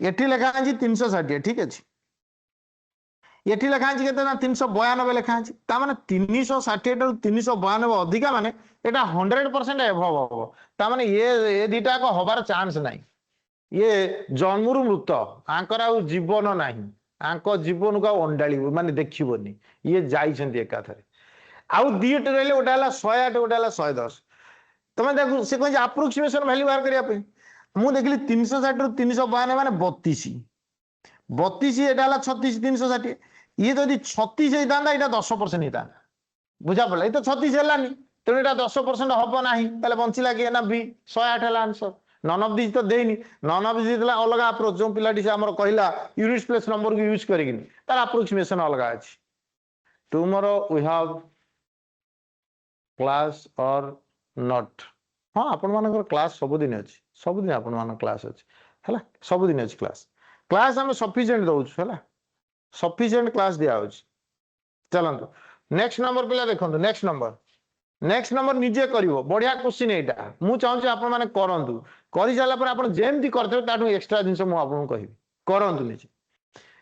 एठी लेखा अछि 360 ठीक अछि एठी लेखा अछि केते ना 392 लेखा अछि ता माने 360 टा 392 अधिका माने एटा 100% एभव हो ता माने ये दीटा को होबार चांस नाही ये जन्मरु मृत आंकर आ जीवन नाही आंक जीवन को अंडाली माने देखिबोनी ये जाइछन्ती एकाथरे आउ दीट रहले ओटा हला 108 ओटा हला 110 तमे देखु से कोन अप्रोक्सीमेशन वैल्यू बाहर करिया पे मु देखली 360 रु 392 माने 32 32 एटा हला 36 360 ये जदि 36 हेतांदा एटा 10% हेतांदा बुझा पड़ला ए तो 36 हेलानी तेणु यहाँ 10% हम ना ताले बंचला किए ना बी 108 है आंसर नन ऑफ दिस तो देनी नन ऑफ दिस अलग अप्रोच जो पिलाटी से आमर कहला यूनिट प्लेस नंबर को यूज करिकिन तार अप्रोक्सीमेशन अलग अछि टुमारो वी हैव क्लास और नॉट हाँ आपण मानकर क्लास सबुदिन अच्छी सबुदिन आपण मान क्लास अच्छी है सबुदिन अच्छी क्लास क्लास आम सफिशिएंट दौचु है सफिशिएंट क्लास दिया चलतु नेक्स्ट नंबर पिला देखो नेक्स्ट नंबर निजे कर बढ़िया क्वेश्चन यहाँ मुझे चाहूँगी आप करूँ कर सारापर आप जमी करते एक्सट्रा जिन मुझे कहि करूँ निजे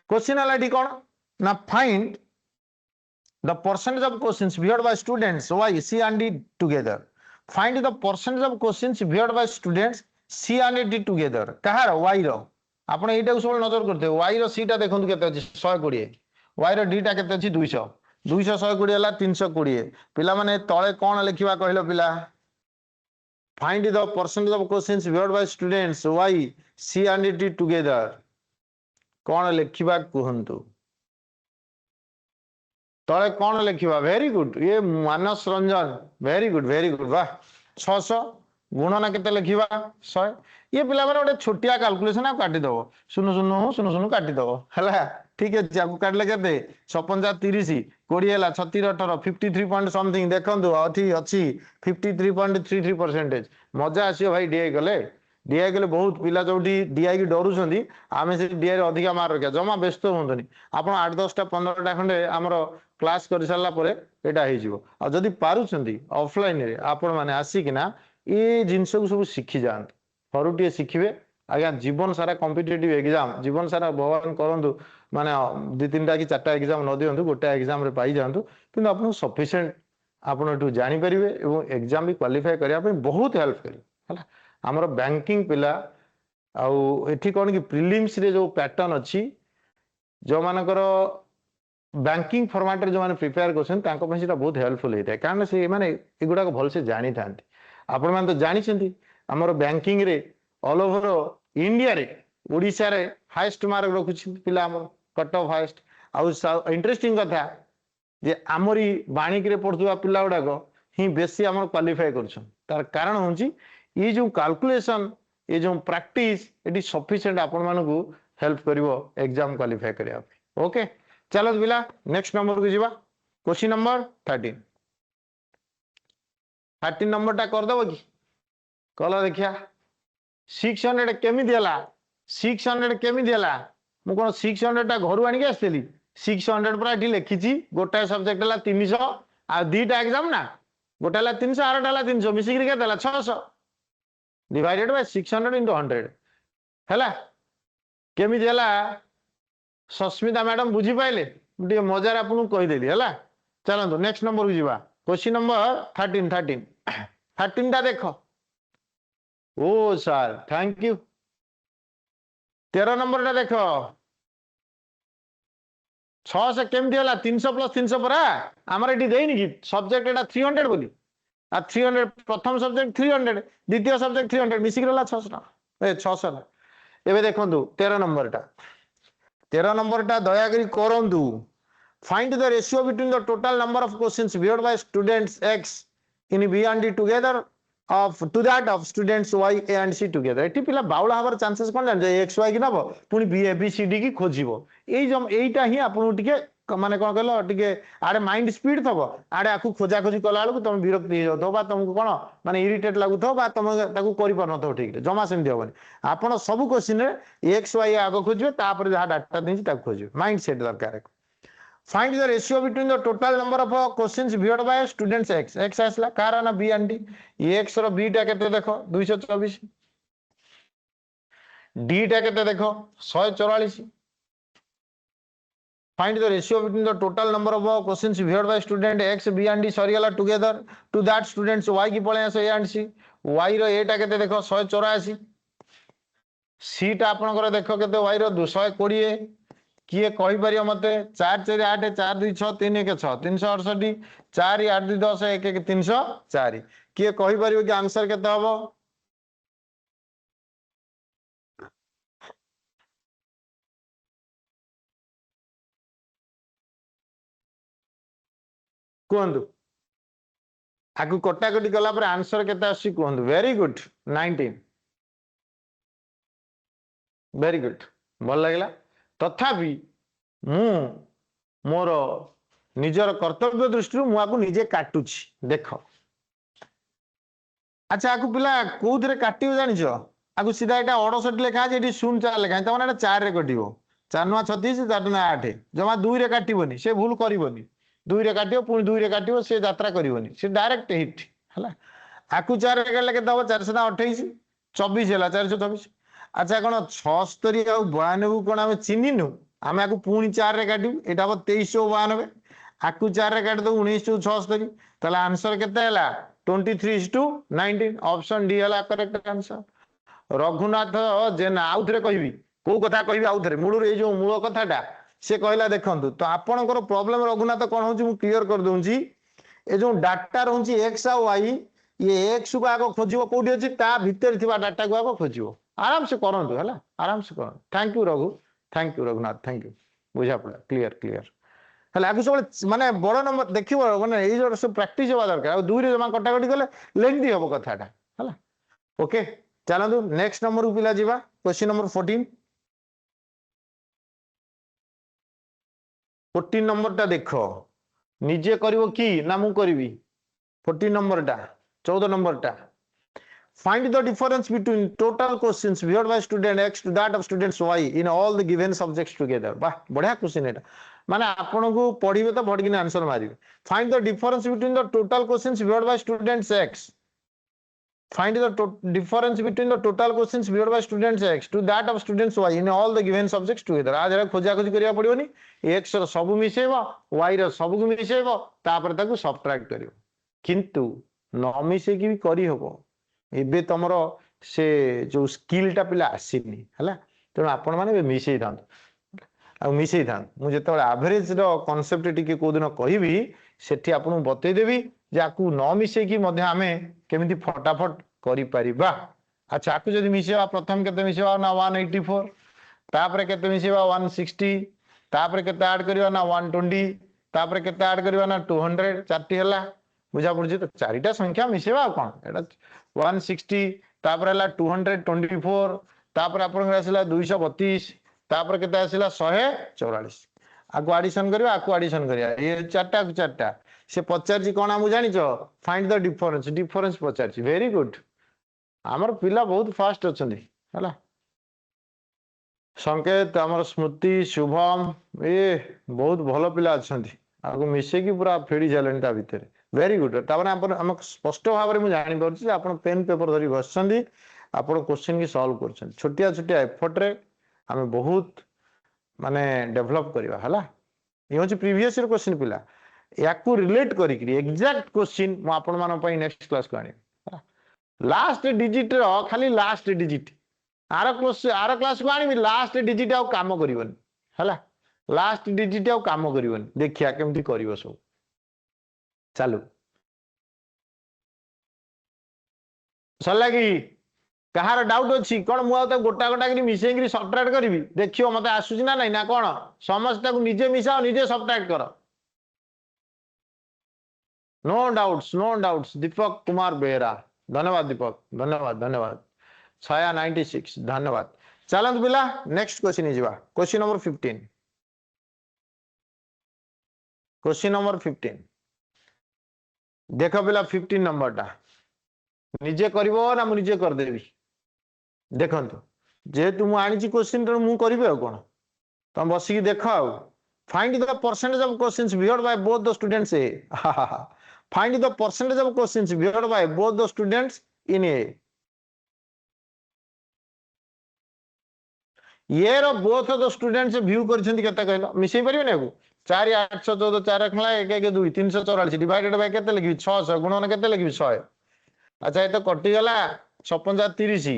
क्वेश्चन है कौन ना find the percentage of questions viewed by students y c and d together find the percentage of questions viewed by students c and d together Kahar y रो आपण एटा सब नजर करते y रो c टा देखंतु केते अछि 120 y रो d टा केते अछि 200 200 120 हला 320 पिला माने तळे कोन लिखिबा कहिलो पिला find the percentage of questions viewed by students y c and d together कोन लिखिबा कहंतु तले कौन लिखा वेरी गुड ये मानस रंजन वेरी गुड वाह 600 गुणना केते लिखा 100 ये पिला माने गोटे छोटिया कैलकुलेशन आप काटिदेव शून्य काटिदेव है ठीक है आपको काटले केते 56 30 20 है 36 18 53 पॉइंट समथिंग देखो अच्छी 53.33% मजा आसो भाई डीआई गले डीआई गले बहुत पिला जो डीआई की डरुंच आम से डीआई अधिका मार्क रखा जमा व्यस्त हूँ आप 8 10टा 15टा खंडे आमर क्लास कर सारा यहाँ जदि पारुंट ऑफलाइन रे आपण मैंने आसिकिना ये जिनस को सब शिखी जातु थरुटे शिखे आज्ञा जीवन सारा कॉम्पिटिटिव एग्जाम जीवन सारा भगवान करूँ माने 2-3टा कि 4टा एग्जाम न दिंतु गोटे एग्जाम रे पाई जातु कि आपको सफिशिएंट आपड़ जानीपर एग्जाम भी क्वालिफाई करने बहुत हेल्प कर आमर बैंकिंग पिला आठी कौन कि प्रिलिम्स रे जो पैटर्न अच्छी जो मानकर बैंकिंग फॉर्मेट रे जो माने प्रिपेयर कर बहुत हेल्पफुल होता है कारण से माने एगुड़ा भलसे जानी था आपण मैंने तो जानी आमर बैंकिंग रे ऑल ओवर इंडिया रे ओडिशा रे हाईएस्ट मार्क रखुछि पिला आमर कट ऑफ हाईएस्ट आउ इंटरेस्टिंग कथा जे आमरी बाणिक रे पढ़ुवा पिला गुडाक ही बेसी आमर क्वालिफाई करछन तार कारण होछि ये जो कैलकुलेशन ये जो प्रैक्टिस एटी सफिशिएंट आपण मानकू हेल्प करिवो एग्जाम क्वालिफाई करिया ओके चलो पिला नेक्स्ट नंबर को जीवा क्वेश्चन नंबर 13 नंबर टा कर दबो कि कल देखिया 600 केमी दिला 600 केमी दिला मु कोन 600 टा घर आनी के आस्तेली 600 पूरा एठी लिखिची गोटा सब्जेक्ट हला 300 आ दीटा एग्जाम ना गोटा हला 300 आरटा हला 300 मिसी के देला 600 डिवाइडेड बाय 600 into 100 हैला केमी दिला सस्मिता मैडम बुझी पाइले टे मजार आपन कहीदेली है चलतु नेक्स्ट नंबर को जीवा क्वेश्चन नंबर 13 टा देख ओ सर थैंक यू 13 नंबर टा देख 600 केमती है 300 + 300 परा आमर ये देनी कि सब्जेक्ट एटा 300 बोली आ 300 प्रथम सब्जेक्ट 300 द्वितीय सब्जेक्ट 300 मिसिक रहा 600 600 एबे देखंतु 13 नंबर टा दयाकरी करंतु find the ratio between the total number of questions viewed by students x in b and d together of to that of students y a and c together एठी पिला बाउला हबार chances कोन जान x y की नबो पुनी b a b c d की खोजिबो एईटा ही आपन टिके माने कोन कहलो टिके आडे माइंड स्पीड थबो आडे आकु खोजा खोजी कला बेलकु तुम विरक्ति हो जातो बा तुमको कोन माने इरिटेट लागुथो बा तुम ताकु करि परनथो ठीक जमा सेम दियोबनी आपन सब क्वेश्चन रे x y आगो खोजिबे तापर जहा डाटा देछि ताकु खोजिबे माइंड सेट दरकार Find the ratio between the total number of questions viewed by students x x आसला कार ना b and d x रो b टा केते देखो 224 d टा केते देखो 144 Find the ratio between the total number of questions viewed by student x b and d सरीगला together to that students y की पळे आसे a and c y row a टा केते देखो 184 c टा आपन करे देखो केते y रो 220 किए कही पारियो मते 4 4 8 4 2 6 3 1 6 368 4 8 2 10 1 1 304 किए कही पारियो कि आंसर केते हबो कोंदु आकु कटाकटी कला पर आंसर केते आसी कहंतु वेरी गुड 19 वेरी गुड भल लागला तथापि मु मोर निजर कर्तव्य दृष्टि मु आकु निजे काटुछि देख अच्छा आकु पिला कोउथरे काटियो जानिछ आकु सीधा एटा 68 लेखा जे एटी 04 लेखा त माने 4 रे कटिवो 4 9 36 4 9 8 जमा 2 रे काटिबोनी से भूल करिवोनी 2 रे काटियो पुनी 2 रे काटियो से यात्रा करिवोनी से डायरेक्ट हिट हला आकु 4 रे काटले के दबो 428 24 हला 424 अच्छा कोन 76 आ 92 कोन हम चिन्हिनु आमे आकु पुनी 4 रे काटिबु एटा हो 2392 आकु 4 रे काट दो 1976 तले आंसर केते हला 23:19 ऑप्शन डी हला करेक्ट आंसर रघुनाथ जेन आउ थरे कहबी को कथा कहबी आउ थरे मूल रे जो मूल कथाटा से कहला देखंतु तो आपनकर प्रॉब्लम रघुनाथ कोन होची मु क्लियर कर दूंची ए जो डाटा रहउची x आ y ये x को आगो खोजिबो कोठी अछि ता भीतर थिबा डाटा को आगो खोजिबो आराम से करंतु हला आराम से कर thank you Raghu thank you Raghunath thank you बुझा पड़ा क्लियर क्लियर हला आगु सब माने बड़ नंबर देखिबो माने ए जो सब प्रैक्टिस होबा दरकार आ 2 रे जमा कटाकटी गले लेंथी होबो कथाटा हला ओके चलंतु नेक्स्ट नंबर को पिला जीवा क्वेश्चन नंबर 14 नंबर टा देखो निजे करिवो की ना मु करबी 14 नंबर टा 14 नंबर टा find the difference between total questions viewed by student x to that of students y in all the given subjects together वाह बढ़िया क्वेश्चन एटा माने आपन को पढिबे तो भडकिन answer मारिबे find the difference between the total questions viewed by students x find the difference between the total questions viewed by students x to that of students y in all the given subjects together आज रे खोजा खोजी करिया पड़ियोनी x रो सब मिसेबो y रो सब को मिसेबो तापर ताकू सब्ट्रैक्ट करियो किंतु न मिसे की भी करी हबो एबे तमरो से जो स्किल टा पिला आसीनी हला तेणु आपण माने मिसेई थान आ मिसेई थान मु जेतो एवरेज रो कांसेप्ट टिके को दिन कहिबी सेठी आपन बतै देबी जे आकू न मिसे की मध्ये हमें केमिति फटाफट करि परिबा अच्छा आकू जदी मिसेबा प्रथम केते मिसेबा ना 184 तापर केते मिसेबा 160 तापर केते ऐड करिवा ना 120 तापर केते ऐड करिवा ना 200 चारटी हला बुझा पड़छि तो चारिटा संख्या मिसेबा कोन एटा 160 तापर हला 224 तापर आपन आसिला 232 तापर केते आसिला 144 आकु एडिशन करिवा आकु एडिशन करिया ये चारटा से पचारछि कोन हम जानिछो फाइंड द डिफरेंस डिफरेंस पचारछि वेरी गुड हमर पिला बहुत फास्ट अछंदी हला संकेत हमर स्मृति शुभम ए बहुत भलो पिला अछंदी आकु मिसे की पूरा फेडी जालनी ता भीतर वेरी गुड तापर हम स्पष्ट भाव में जानी परछि आपण पेन पेपर धरी बसछंदी आपण क्वेश्चन की सॉल्व करछन छोटिया छोटिया एफर्ट रे हमें बहुत माने डेवलप करबा हला ये होछि प्रीवियस ईयर क्वेश्चन पिला याकू रिलेट करी एग्जैक्ट क्वेश्चन मु आपण मान पई नेक्स्ट क्लास को आनी लास्ट डिजिट रो खाली लास्ट डिजिट आर क्लास को आनी लास्ट डिजिट आ काम करिवनी हला लास्ट डिजिट आ काम करिवनी देखिया केमती करिवो सब चालू सरला कि कहार डाउट अछि कोन मु आ गोटा गोटा कि मिसेंगरी सब्ट्रैक्ट करबी देखियो मते आसुची ना नहीं ना कोन समस्त को निजे मिसाओ निजे सब्ट्रैक्ट करो नो डाउट्स दीपक कुमार बेहरा धन्यवाद दीपक धन्यवाद धन्यवाद छाया 96 धन्यवाद चलंत पिला नेक्स्ट क्वेश्चन जीवा क्वेश्चन नंबर 15 क्वेश्चन नंबर 15 देखो पिला 15 नंबर टा निजे करिवो ना मु निजे कर देबी देखंतु जेहेतु मु आनी क्वेश्चन तो मु करिवे आ कोन तुम बसी की देखो आ find the percentage of questions viewed by both the students A find the percentage of questions viewed by both the students in A ये रो both of the students view करछंती केता कहलो मिसई परिबे ने 4 814 4 खला 1 1 2 344 डिवाइडेड बाय केते लिखबी 600 गुणन केते लिखबी 100 अच्छा ए तो कटि गला 56 30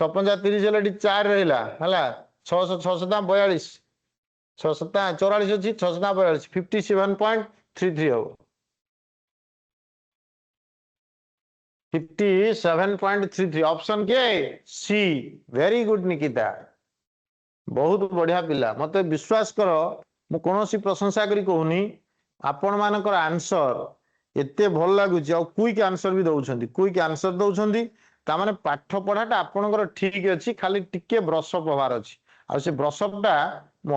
56 30 हेले 4 रहला हला 600 600 42 600 44 अछि 600 42 57.33 हो 57.33 ऑप्शन के सी वेरी गुड निकिता बहुत बढ़िया पिला मते विश्वास करो मु कोनोसी प्रशंसा करी कहूनी आपण मानकर आंसर एते भल लगुच क्विक आंसर भी दौरान क्विक आंसर दौरान ताने पाठ पढ़ाटा आपणकर ठीक अच्छी खाली टिके ब्रशअप हबार अच्छी आ से ब्रशअपटा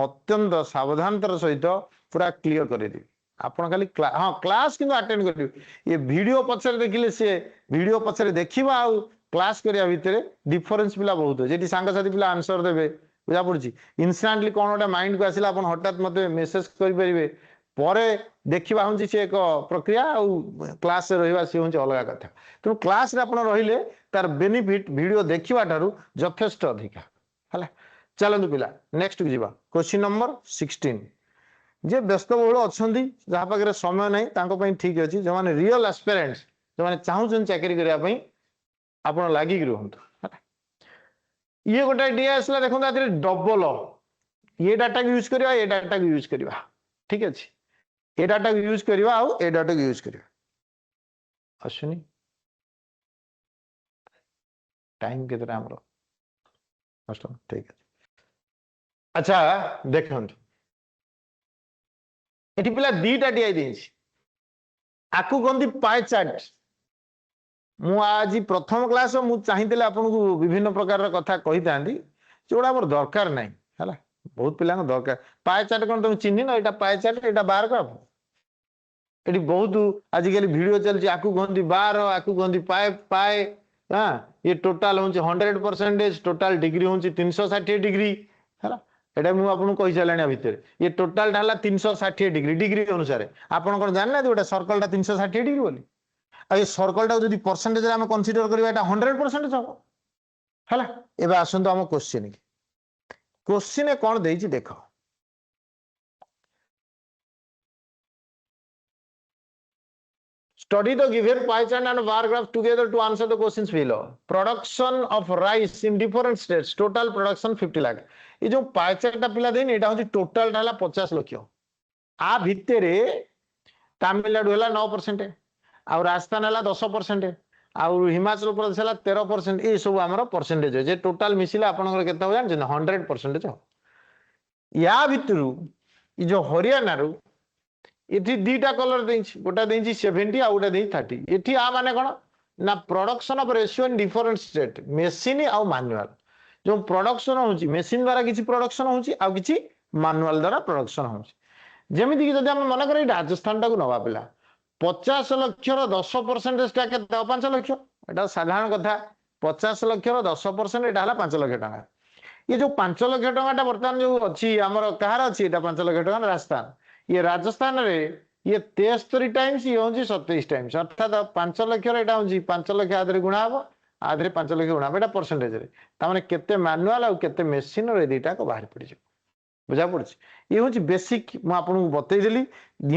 अत्यंत सावधानतार सहित पूरा क्लीयर करदेवी आपण खाली हाँ क्लास किंतु अटेंड करेंगे ये वीडियो पछरे देखिले से वीडियो पछरे देखिबा आ क्लास करिया भितरे डिफरेंस पिला बहुत है जेटी सांगसाथी पिला आंसर देबे बुझा पड़ुची इंस्टांटली कोन गोटे माइंड को आसिला आपण हठात मते मेसेज करि परिबे परे देखिबा हुंची से एक प्रक्रिया आ क्लास रे रहिबा से हुंची अलग कथा तो क्लास रे आपण रहिले तार बेनिफिट वीडियो देखिबा तारु यथेष्ट अधिका हला चलंतु पिला नेक्स्ट को जीवा क्वेश्चन नंबर 16 जे व्यस्तबहुल अच्छी जहाँ पाखे समय नहीं ठीक अच्छे जो मैंने रियल एस्पिरेंट्स जो मैंने चाहूँ चाकरी करने आप लगिक रुहतु ये गोटे डी आसला देखो डबल ये डाटा को यूज करवा ये डाटा को यूज करवा ठीक अच्छे ये डाटा को यूज करवा आउ ए डाटा को यूज करवा आसुनी टाइम केते हमरो ठीक है अच्छा देखो एटी पिला दीटा डी आई आकु कहती पाए चार्ट मु आज प्रथम क्लास मु चाहिए आपन को विभिन्न प्रकार कथा कही था जोड़ा मोर दरकार नहीं है बहुत पिला दरकार पाए चार्ट कौन तुम चिन्ह न यहाँ पाए चार्ट यहाँ बार कर ये बहुत आजिकल भिड चलती आकु कहती बार आकु कहती पाए पाए हाँ ये टोटाल हूँ 100% टोटाल डिग्री हूँ 360 डिग्री है एटा मुझे आपको कही सारे भितर ये टोटाल ढाला 360 डिग्री डिग्री अनुसार आपन कौन जानना गोटे सर्कल 360 डिग्री बोली आ ये सर्कल टा जब परसेंटेज आम कनसीडर करवा 100% हम है एवं आसतु आम क्वेश्चन की क्वेश्चन कौन देछि देख study the given pie chart and bar graph together to answer the questions below production of rice in different states total production 50 lakh ये जो पाए चार्टा पिला देनी एटा होची टोटल ढाला 50 लाख आ भितरे तमिलनाडु हला 9% आ राजस्थान हला 10% आ हिमाचल प्रदेश हला 13% ए सब हमर परसेंटेज जे टोटल मिसिला आपनकर केते हो जान 100% हो या भितरु ई जो हरियाणा रु इठी दीटा कलर देछि गोटा देछि 70 आ गोटा देछि 30 इठी आ माने कोन ना production of ratio in different state machine आ मैनुअल जो प्रोडक्शन होची मशीन द्वारा किसी प्रोडक्शन होची आ किसी मैनुअल द्वारा प्रोडक्शन होची जेमिति कि जदि हम मन करे राजस्थान टाको नवा पिला 50 लाख रो 10% टा के 5 लाख एटा साधारण कथा 50 लाख रो 10% एटा हला 5 लाख टका ये जो 5 लाख टका वर्तमान जो अच्छी आमर कहार अच्छी एटा 5 लाख टका राजस्थान ये राजस्थान रे ये 73 टाइम्स ये होची 27 टाइम्स अर्थात 5 लाख रो एटा होची 5 लाख आदरे गुणा हो आधे 5 लाख गुणा एटा परसेंटेज रे तामाने केते मैनुअल आ केते मशीन रे दीटा को बाहर पड़ी जाय बुझा पड़छ ये होची बेसिक म आपन बतै देली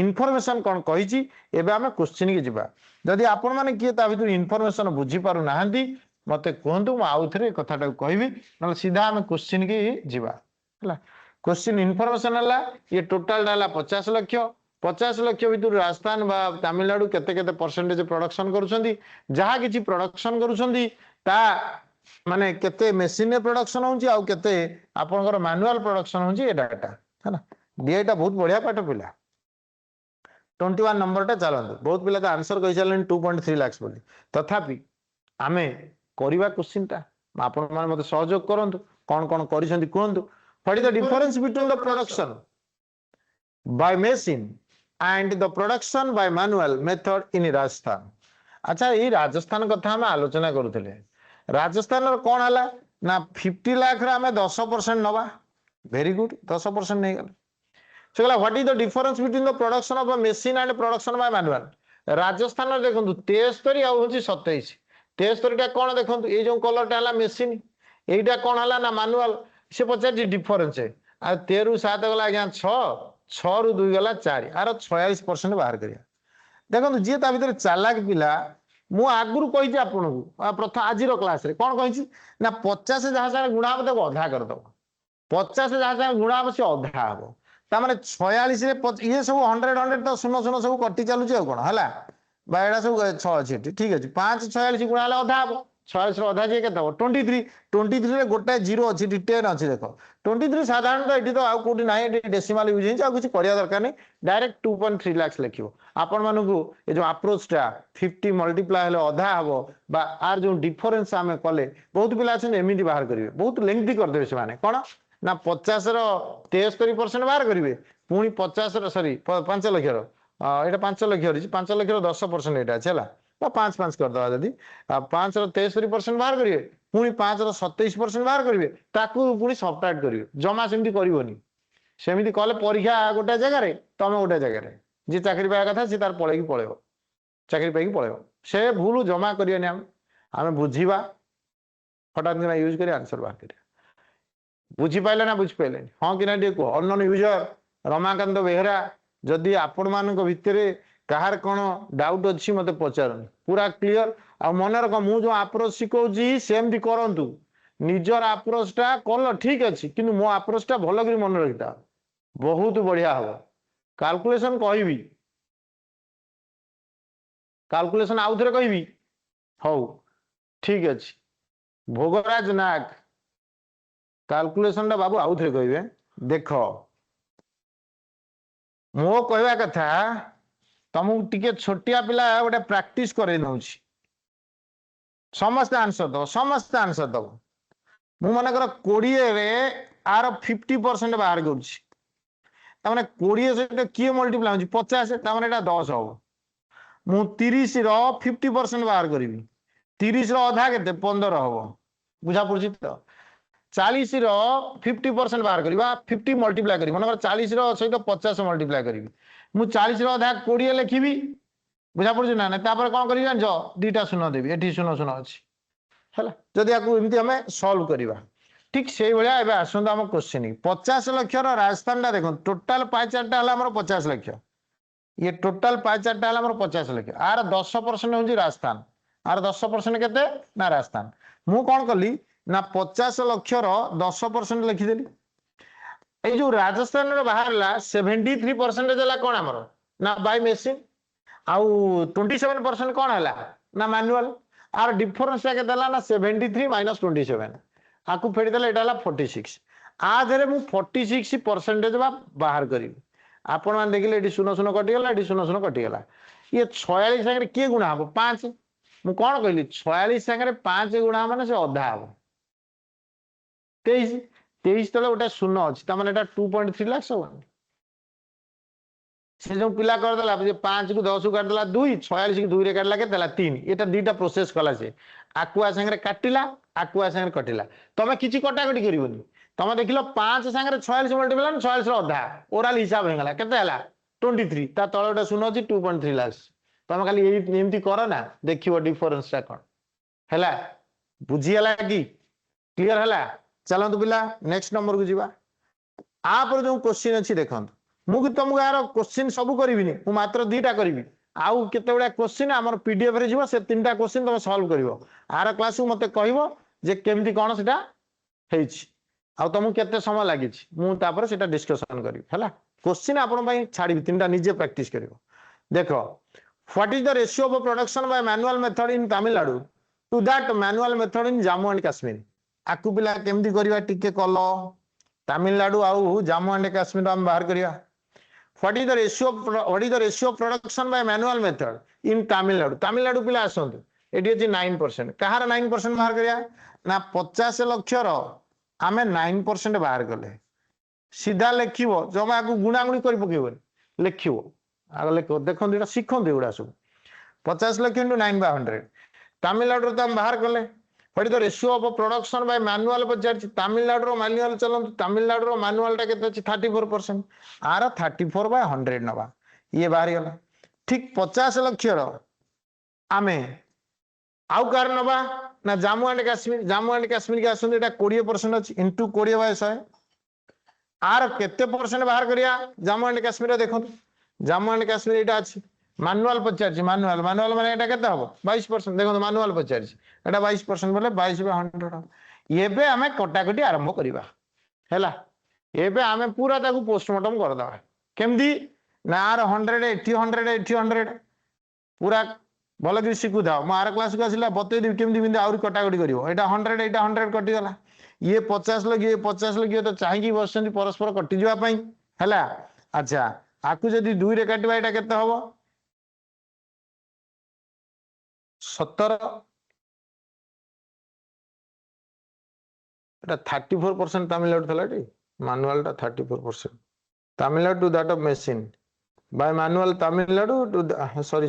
इनफॉरमेशन कोन कहिची एबे हमें क्वेश्चन के जिबा जदि आपन माने किए ता भितर इनफॉरमेशन बुझी पारु नाहंती मते कहंतु म आउ थरे कथाटा कहबी न सीधा हमें क्वेश्चन के जिबा हला क्वेश्चन इनफॉरमेशन हला ये टोटल डाला 50 लाख भितर राजस्थान बा तमिलनाडु केते केते परसेंटेज प्रोडक्शन करूछंती जहा किछि प्रोडक्शन करूछंती ता माने केते मशीन प्रोडक्शन होउची आ केते आपनकर मैनुअल प्रोडक्शन होउची ए डाटा है ना डीआईटा बहुत बढ़िया पाठ पिला 21 नंबर टा चलंतु बहुत पिला तो आंसर कहि चलन 2.3 लाख बोली तथापि आमे करिवा क्वेश्चन टा आपन माने मते सहयोग करंतु कोन कोन करिसंती कोंतु what is the difference between the production by machine and the production by manual method in Rajasthan अच्छा ये राजस्थान कथा हम आलोचना करूथिले राजस्थान कौन है ना 50 लाख रे हमें 10% नवा वेरी गुड 10% नहीं गला से गला what is the difference between the production of a machine and production by manual Rajasthan रे देखंतु 73 आ होची 27 73 टा कोन देखंतु ए जो कलर टा हला मशीन एटा कोन हला ना मैनुअल से पचार डिफरेंस है आ 13 7 गला आज्ञा 6 6 रु 2 गला 4 आर 46% बाहर करिया देखंतु जे ता भीतर चालाक पिला मु आगुरु कहि आपन को प्रथम आज क्लास रे कोन कहि ना 50 जहाँ से गुणा हम देखो अधा कर दो 50 जहाँ से गुणा हम से अधा हबो ता माने 46 रे ये सब 100 तो सुनो सुनो सब कटि चालु छै कोन हला बा एडा सब 6 अछि ठीक अछि 5 46 गुणा हला अधा हबो 46 ଅଧା ଯେ କେତେ ହବ 23 23 ରେ ଗୋଟାଏ ଜିରୋ ଅଛି 10 ଅଛି ଦେଖ 23 ସାଧାରଣତଃ ଏଠି ତ ଆଉ କୋଉଠି ନାହିଁ ଏଠି ଡେସିମାଲ ୟୁଜ ହେଇଛି ଆଉ କିଛି କରିବା ଦରକାର ନାହିଁ ଡାଇରେକ୍ଟ 2.3 ଲାକ୍ସ ଲେଖିବ ଆପଣ ମାନଙ୍କୁ ଏ ଯୋଉ ଆପ୍ରୋଚଟା 50 ମଲ୍ଟିପ୍ଲାଏ ହେଲେ ଅଧା ହବ ବା ଆର ଯୋଉ ଡିଫରେନ୍ସ ଆମେ କଲେ ବହୁତ ପିଲା ଅଛନ୍ତି ଏମିତି ବାହାର କରିବେ ବହୁତ ଲେନ୍ଥି କରିଦେବେ ସେମାନେ କଣ ନା 50 ର 73% ବାହାର କରିବେ ପୁଣି 50 ର ସରି 5 ଲକ୍ଷର ଏଇଟା 5 ଲକ୍ଷ ଅଛି 5 ଲକ୍ଷର 10% ଏଇଟା ଅଛି ହେଲା 5 କରିଦବା ଯଦି 5 ର 73% ବାହାର କରିବେ ପୁଣି 5 ର 27% ବାହାର କରିବେ ତାକୁ ପୁଣି ସବଟ୍ରାକ୍ଟ କରିବେ ଜମା ସେମିତି କରିବନି ସେମିତି କଲେ ପରୀକ୍ଷା ଗୋଟେ ଜାଗାରେ ତମେ ଗୋଟେ ଜାଗାରେ ଯିଏ ଚାକିରି ପାଇବା କଥା ସେ ତାର ପଳେଇବ ଚାକିରି ପାଇକି ପଳେଇବ ସେ ଭୁଲ ଜମା କରିବାନି ଆମେ ବୁଝିବା ହଠାତ୍ କିନା ୟୁଜ କରି ଆନ୍ସର ବାହାର କରିବା ବୁଝିପାରିଲେ ନା ବୁଝିପାରିଲେନି ହଁ କି ନା ଟିକେ କୁହ ଅନନୋନ ୟୁଜର ରମାକାନ୍ତ ବେହେରା ଯଦି ଆପଣ ମାନଙ୍କ ଭିତରେ କାହାର କଣ ଡାଉଟ ଅଛି ମତେ ପଚାରନ୍ତୁ ପୁରା କ୍ଲିଅର ଆଉ ମନେ ରଖ ମୁଁ ଯୋଉ ଆପ୍ରୋଚ ଶିଖଉଛି ସେମିତି କରନ୍ତୁ ନିଜର ଆପ୍ରୋଚ ଟା କଲ ଠିକ ଅଛି କିନ୍ତୁ ମୋ ଆପ୍ରୋଚ ଟା ଭଲ କରି ମନେ ରଖିଥା ବହୁତ ବଢିଆ ହବ କାଲକୁଲେସନ କହିବି କାଲକୁଲେସନ ଆଉ ଥରେ କହିବି ହଉ ଠିକ ଅଛି ଭୋଗରାଜ ନାଗ କାଲକୁଲେସନ ଟା ବାବୁ ଆଉ ଥରେ କହିବେ ଦେଖ ମୋ କହିବା କଥା ତମକୁ ଟିକେ ଛୋଟିଆ ପିଲା ଗୋଟେ ପ୍ରାକ୍ଟିସ କରେଇ ନଉଛି ସମସ୍ତେ ଆନ୍ସର ଦବ ମୁଁ ମନେକର 20 ଆର 50% ବାହାର କରୁଛି ତାମାନେ 20 ସହିତ କିଏ ମଲ୍ଟିପ୍ଲାଏ ହଉଛି 50 ତାମାନେ ଏଟା 10 ହବ ମୁଁ 30 ର 50% ବାହାର କରିବି 30 ର ଅଧା କେତେ 15 ହବ ବୁଝା ପଡୁଛି ତ 40 ର 50% ବାହାର କରିବା 50 ମଲ୍ଟିପ୍ଲାଏ କରିବି ମନେକର 40 ର ସହିତ 50 ମଲ୍ଟିପ୍ଲାଏ କରିବି ମୁଁ 40 ର ଅଧା 20 ଲେଖିବି ବୁଝା ପଡୁଛି ନା ତାପରେ କଣ କରିବି ଜାଣିଛ ଦିଟା ଶୂନ ଦେବି ଏଠି ଶୂନ ଅଛି ହେଲା ଯଦି ୟାକୁ ଏମିତି ଆମେ ସଲ୍ଭ କରିବା ଠିକ ସେଇଭଳିଆ ଏବେ ଆସନ୍ତୁ ଆମ କ୍ୱେଶ୍ଚିନ୍ 50 ଲକ୍ଷର ରାଜସ୍ଥାନ ଟା ଦେଖନ୍ତୁ ଟୋଟାଲ ପାଇ ଚାର୍ଟଟା ହେଲା ଆମର 50 ଲକ୍ଷ ये टोटाल पाई चार्ट है 50 लक्ष आर 10% हूँ राजस्थान आर 10% केते ना राजस्थान मु कौन कली ना 50 लक्षर 10% लिखिदेली ये जो राजस्थान बाहर 73% कौन आमर ना बाय मेसीन आउ 27% कौन है ना मैनुअल आर डिफरेंस के ना 73 माइनस 27 आपको फेड़ी देला एटा 46 आधे मु 46% बाहर करी आपण मैंने देखिले ये शून्य शून्य कटिगला ये शून्य शून्य कटिगला ये 46 सागर किए गुणा हम 5 मु कौन कहली 46 सागर 5 गुणा माने से अधा हम 23 तले गोटे शून्य अच्छी मैंने 2.3 लाख सब से जो पिला करदेला 5 को 10 को काटदेला 2 46 को 2 रे काटला के 3 एटा दुईटा प्रोसेस कला से आकुआ सागर काटिला आकुआ सागर कटिला तमे किछि कटाकटी करिवनी तमे देखिलो 5 सागर 46 मल्टीप्लाई 46 रो अधा ओराल हिसाब हेगला केते हला 23 ता तळटा सुनो अछि 2.3 लाख तमे खाली एमती करो ना देखिवो डिफरेंस ता कोन हला बुझी हला कि क्लियर हला चलंतु पिला नेक्स्ट नंबर को जीवा आ पर जो क्वेश्चन अछि देखंतु मु कि तुमको यार क्वेश्चन सब करिविनी मु मात्र दुईटा करिवि आउ केते बडा क्वेश्चन हमर पीडीएफ रे जीवा से तीनटा क्वेश्चन तुम सॉल्व करिवो आर क्लास को मते कहइबो जे केमती कोन सेटा हेछि आ तुमको केते समय लागिछि मु तापर सेटा डिस्कशन करिवि हला क्वेश्चन आपन पई छाडिबि तीनटा निजे प्रैक्टिस करिवो देखो what is the ratio of production by manual method in Tamil Nadu to that manual method in Jammu and Kashmir आकु पिला केमती करिवा टिके कलो तमिलनाडु आउ जम्मू एंड काश्मीर हम बाहर करिया What is the ratio of production by manual method in Tamil Nadu? Tamil Nadu पिला आसंतु एटी अछि 9% कहार 9% बाहर करिया ना 50 लक्ष रो आमे 9% बाहर करले सीधा लेखिवो जमा को गुणागुणी करि पकेबो लेखिवो आगे लेखो देखो एटा सिखंतु एडा सब 50 लक्ष into 9 by 100 तमिलनाडु तो हम बाहर करले What is the ratio of production by manual पचार तमिलनाडु रो मैनुअल चलंतु तमिलनाडु रो मैनुअल टा केते अछि 34% आर 34 by 100 नबा ये बाहर गला ठीक 50 लक्ष रो आमे आउ कार नबा ना जम्मू एंड काश्मीर के आसुन एटा 20% अछि इनटू 20 by 100 आर केते परसेंट बाहर करिया जम्मू एंड काश्मीर देखो जम्मू एंड काश्मीर एटा अछि मैनुअल पचार मैनुअल माने एटा केते हबो 22% देखो मैनुअल पचार एटा 22% बोले 22 by 100 एबे हमें कटाकटी आरंभ करिबा हैला एबे हमें पूरा ताकू पोस्टमार्टम कर दबा केमदी ना आर 100 80 100 80 100 पूरा भल शिखु था मो आर क्लास को आसला बतई देवी केमी आउरी कटाकटी कर 100 एटा 100 कटिगला ये 50 लग ये 50 लग ये तो चाहिए बस परस्पर कटिजापी है। अच्छा आपको जदि 2 रे काटिबा एटा केते हबो 17 एटा 34% तमिलनाडु थला टी मैनुअल टा 34% Tamil Nadu to that of machine by manual Tamil Nadu to sorry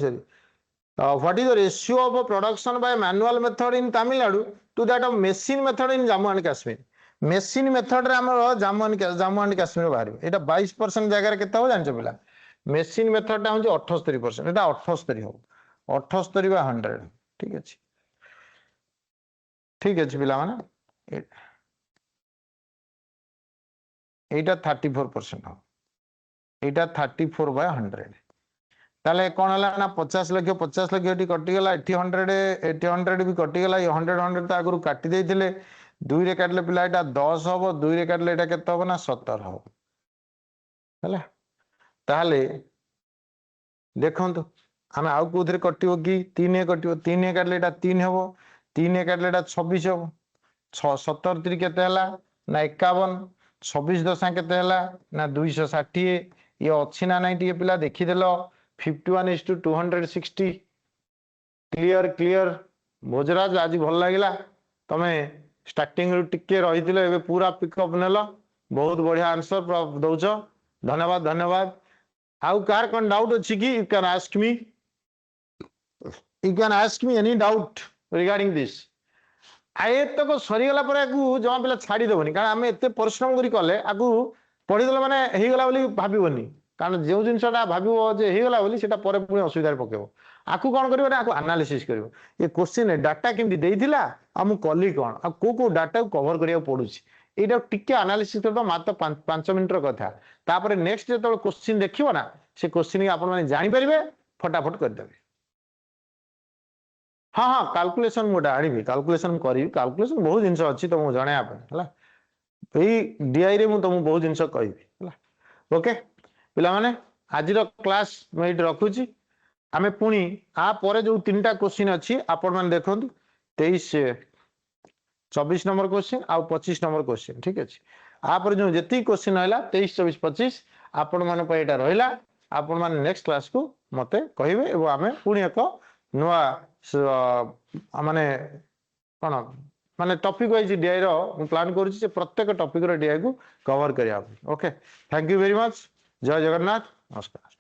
what is the ratio of production by manual method in Tamil Nadu to that of machine method in Jammu and Kashmir machine method रे हमर Jammu and Kashmir बाहर एटा 22% जगह केते हो जानछ पिला machine method टा हो 78% एटा 78 हो 78 by 100 ठीक अछि पिला माने एटा 34% हो एटा 34 by 100 ताले कौन है ना 50 लक्ष ये कटिगला 100 भी कटिगला 100 तो आगु काटी देइथिले 2 रे काटले पिला एटा 10 हबो 2 रे काटले एटा केते हबो ना 17 हबो हला ताले देखंतु हमें आउ कोथरे कटिवो कि 3 ए कटिवो 3 ए काटले एटा 3 हबो 3 ए काटले एटा 26 हबो 17 3 केते हला ना 51 26 दशा केते हला ना 260 ये अच्छी ना नहीं टे पिला देखीदेल 51:260 क्लियर भोजराज आज भल लगे तमें स्टार्टिंग टिके रही पूरा पिकअप नेल बहुत बढ़िया आंसर दौच धन्यवाद हाउ कार कौन डाउट अच्छी कि you can ask me any doubt regarding this आए तक सरीगला जमा पिला छाड़देवनी कारण आम एत परिश्रम कले आगु पढ़ीदे मैंने होगला भावनी कारण जो जिनसा भावला पुणी असुविधा पकेब आपको कौन कर आनालीसीस कर ये क्वेश्चन डाटा केमती देता मुझे कली कौन आ को डाटा को कवर करा पड़ू यहाँ टिके आनालीसीस कर मात्र 5 मिनट कथा नेक्स्ट जो क्वेश्चन देखिए ना से क्वेश्चन आपने जापर फटाफट करदे हाँ हाँ कैलकुलेशन मुझे आनी कैलकुलेशन करी कैलकुलेशन बहुत जिन अच्छी तुमको जनवाई डीआई रे मुझे तुमको बहुत जिन कह ओके पिला माने आज क्लास मुझे रखुची आमे पुणी आ परे जो 3टा क्वेश्चन अच्छी आपण मैंने देखो 24 नंबर क्वेश्चन आ 25 नंबर क्वेश्चन ठीक अच्छे आपर जो जी क्वेश्चन रहा 23 24 25 आपण मान रहा आपण मैंने नेक्स्ट क्लास को मते कहे आम पुणी एक नुआ माने कौन माने टॉपिक वाइज डीआई रो प्लान करूची प्रत्येक टॉपिक रो डीआई को कवर करिया okay thank you very much जय जगन्नाथ नमस्कार।